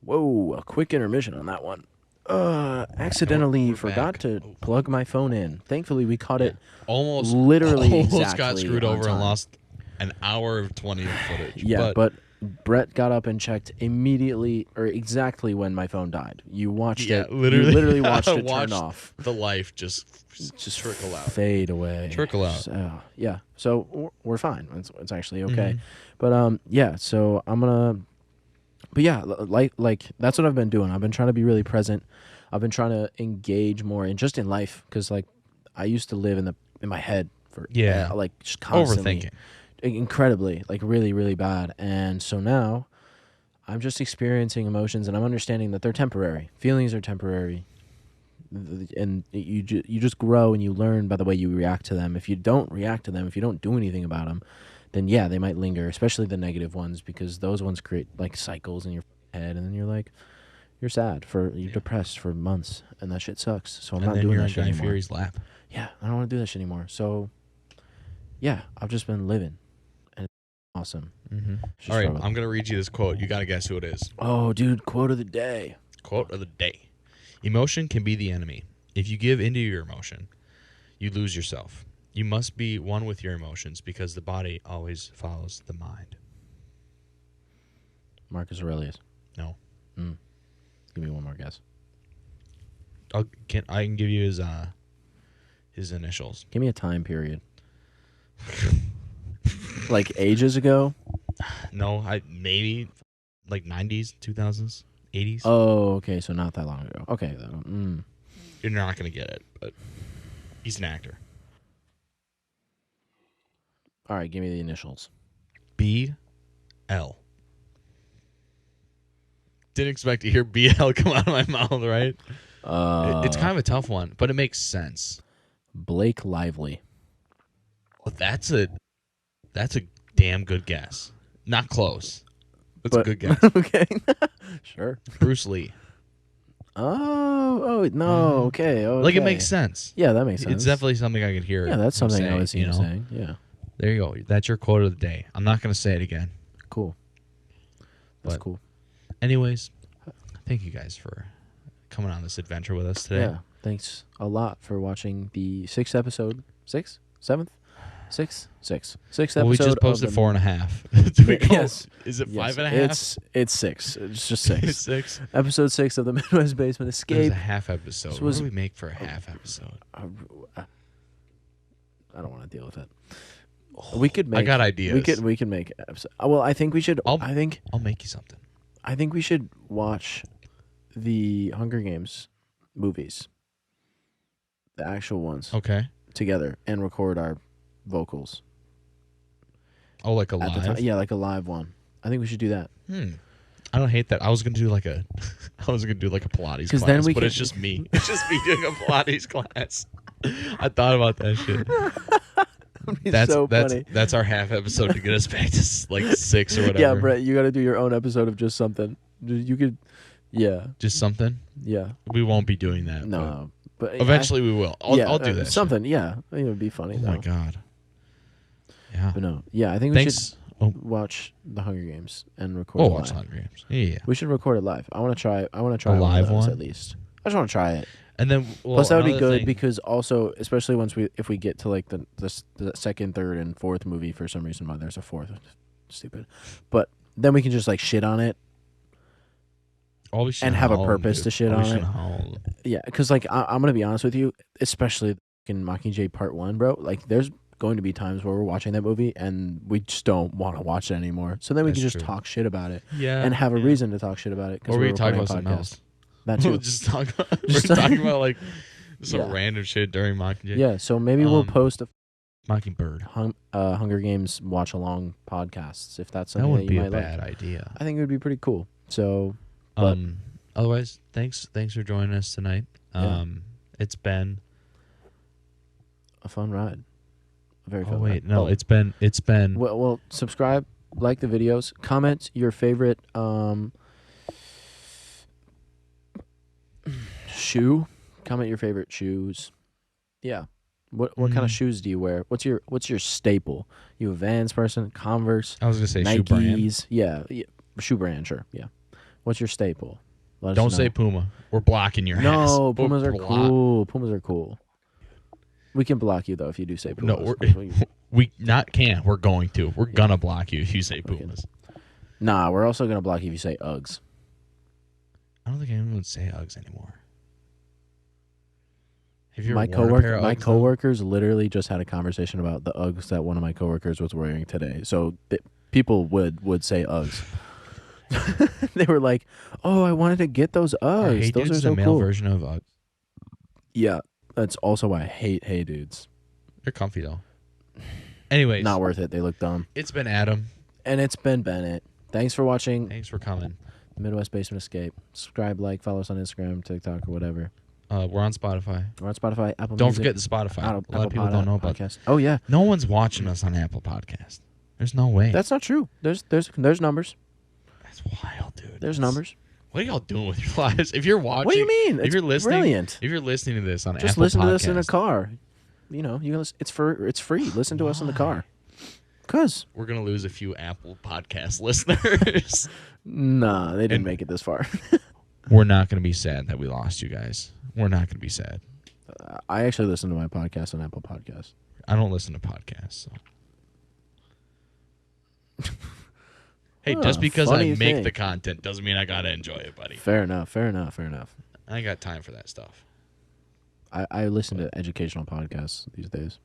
Whoa, a quick intermission on that one. Accidentally
We're
forgot
back.
to
Oh.
plug my phone in. Thankfully, we caught it.
Almost
Literally
almost got
exactly
screwed
on
over
time.
and lost an hour of 20 of footage.
Yeah, but Brett got up and checked immediately or exactly when my phone died. You watched
Yeah,
it.
literally.
You literally watched it
Watched
turn off.
the life just trickle out.
Fade away.
Trickle out.
So, yeah. So we're fine. It's actually okay.
Mhm.
But yeah. So I'm gonna. But yeah, like that's what I've been doing. I've been trying to be really present. I've been trying to engage more in just in life because like I used to live in my head for
Yeah.
like just constantly
Overthinking.
incredibly like really really bad. And so now I'm just experiencing emotions and I'm understanding that they're temporary. Feelings are temporary. And you just grow and you learn by the way you react to them. If you don't react to them, if you don't do anything about them, then yeah, they might linger, especially the negative ones because those ones create like cycles in your head and then you're sad you're depressed for months and that shit sucks. So I'm
And
not
then
doing
you're
that
in
shit
Guy
anymore.
Fieri's lap.
Yeah, I don't want to do that shit anymore. So yeah, I've just been living and it's awesome.
Mm-hmm.
Just
All right,
struggle.
I'm going to read you this quote. You got to guess who it is.
Oh, dude, quote of the day.
Quote of the day. Emotion can be the enemy. If you give into your emotion, you lose yourself. You must be one with your emotions because the body always follows the mind.
Marcus Aurelius.
No.
Give me one more guess.
I can give you his initials.
Give me a time period. Like ages ago?
No, maybe like 90s, 2000s, 80s.
Oh, okay. So not that long ago. Okay.
You're not gonna get it, but he's an actor.
All right. Give me the initials.
B.L. Didn't expect to hear B.L. come out of my mouth, right? It's kind of a tough one, but it makes sense.
Blake Lively.
Well, that's a damn good guess. Not close. That's a good guess.
Okay. Sure.
Bruce Lee.
Oh, no. Okay.
Like, it makes sense.
Yeah, that makes sense.
It's definitely something I could hear.
Yeah, that's
him
something
say,
I was saying. Yeah.
There you go. That's your quote of the day. I'm not going to say it again.
Cool. That's
But
cool.
Anyways, thank you guys for coming on this adventure with us today.
Yeah. Thanks a lot for watching the sixth episode. Sixth episode.
Well, we just posted 4.5. Do we go?
Yes.
Is it
Yes.
5.5?
It's 6. It's just 6.
It's 6.
Episode 6 of the Midwest Basement
It's
Escape.
a half episode.
This
What
was-
do we make for a half episode?
I don't want to deal with it. We could make.
I got ideas.
We could make. Well, I think we should.
I'll make you something.
I think we should watch the Hunger Games movies, the actual ones,
Okay.
together, and record our vocals.
Oh, like a
At the
live?
time. Yeah, like a live one. I think we should do that.
I don't hate that. I was gonna do like a Pilates
'Cause
class,
then we
but
can-
it's just me. It's just me doing a Pilates class. I thought about that shit. That's
so funny.
that's our half episode to get us back to like 6 or whatever.
Yeah, Brett, you got to do your own episode of just something. You could, yeah,
Just something.
yeah.
We won't be doing that.
No, but
Eventually we will. I'll do that.
Something, yeah. I think it would be funny.
Oh
though.
my god. Yeah.
But no, yeah. I think we
Thanks.
should watch the Hunger Games and record.
Oh,
it
watch
live.
Hunger Games. Yeah.
We should record it live. I want to try.
A
one
live
of those
one?
at least. I just want to try it.
And then
Plus, that would be
another
good
thing-
because also, especially if we get to like the second, third, and fourth movie for some reason. Why there's a fourth? Stupid. But then we can just like shit on it.
All we should
and have a
own,
purpose
dude.
to shit
All we
on
should
it.
own.
Yeah, because like I'm gonna be honest with you, especially in Mockingjay Part 1, bro. Like, there's going to be times where we're watching that movie and we just don't want to watch it anymore. So then we
That's
can just
true.
talk shit about it
Yeah.
and have a reason to talk shit about it. 'cause
Or we
we're
can talk
recording
about
a
something
podcast.
else.
That
We'll
too.
just talk about
Just
we're talking about like some
Yeah.
random shit during Mockingjay.
Yeah, so maybe we'll
Um,
post a
Mockingbird.
Hunger Games watch along podcasts if that's
That
something
wouldn't
that you
be a
might
bad
like.
idea.
I think it would be pretty cool. So, but
Otherwise, thanks for joining us tonight.
Yeah.
It's been
a fun ride. A very fun
Oh wait,
ride.
no, it's been
Well, subscribe, like the videos, comment your favorite shoe. Comment your favorite shoes. Yeah. What kind of shoes do you wear? What's your staple? You a Vans person? Converse?
I was gonna say shoe brand.
Nikes? Yeah, shoe brand. Sure. Yeah. What's your staple? Let us
Don't
know.
say Puma. We're blocking your ass.
No,
We're
Pumas are
block-
cool. Pumas are cool. We can block you though if you do say Pumas.
No, we not can. We're going to. We're gonna block you if you say Pumas.
Nah, we're also gonna block you if you say Uggs.
I don't think anyone would say Uggs anymore. Have you ever
My
worn a pair of
my
Uggs, though?
coworkers literally just had a conversation about the Uggs that one of my coworkers was wearing today. So people would say Uggs. They were like, "Oh, I wanted to get those Uggs.
Hey
those
Dude's
are
the
so
male
cool."
version of Uggs.
Yeah, that's also why I hate Hey Dudes.
They're comfy though. Anyways,
Not worth it. They look dumb.
it's been Adam.
And it's been Bennett. Thanks for watching
Thanks for coming.
Midwest Basement Escape. Subscribe, like, follow us on Instagram, TikTok, or whatever.
We're on Spotify.
We're on Spotify, Apple
Don't
Music.
forget the Spotify.
Apple
A lot of people don't know about.
podcast. Oh yeah,
No one's watching us on Apple Podcast. There's no way.
that's not true. There's numbers.
That's wild, dude.
There's numbers.
What are y'all doing with your lives? If you're watching,
What do you mean?
If
It's
you're listening,
brilliant.
If you're listening to this on
Just
Apple
listen to this in a
Podcast,
car. You know, you can listen, it's free. Listen to us in the car. Cause
we're gonna lose a few Apple Podcast listeners.
nah, they didn't
And-
make it this far.
We're not gonna be sad that we lost you guys. We're not gonna be sad.
I actually listen to my podcast on Apple Podcasts.
I don't listen to podcasts. So. Hey, just because I
funny
make
thing.
the content doesn't mean I gotta enjoy it, buddy.
Fair enough.
I ain't got time for that stuff.
I listen to educational podcasts these days.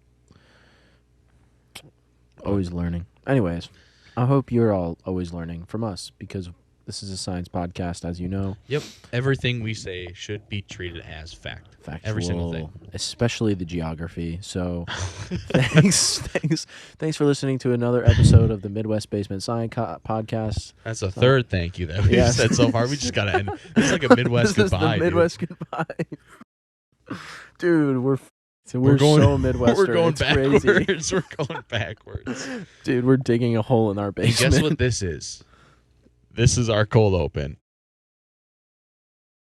Always learning. Anyways, I hope you're all always learning from us because this is a science podcast, as you know.
Yep. Everything we say should be treated as fact.
Factual,
Every single thing.
Especially the geography. So thanks for listening to another episode of the Midwest Basement Science Podcast.
That's a third thank you that we've said so far. We just gotta end. It's like a Midwest
This
goodbye.
is the Midwest goodbye. Dude, we're
going,
so Midwestern.
We're going
it's
backwards.
crazy.
We're going backwards.
Dude, we're digging a hole in our
And
basement.
guess what this is? This is our cold open.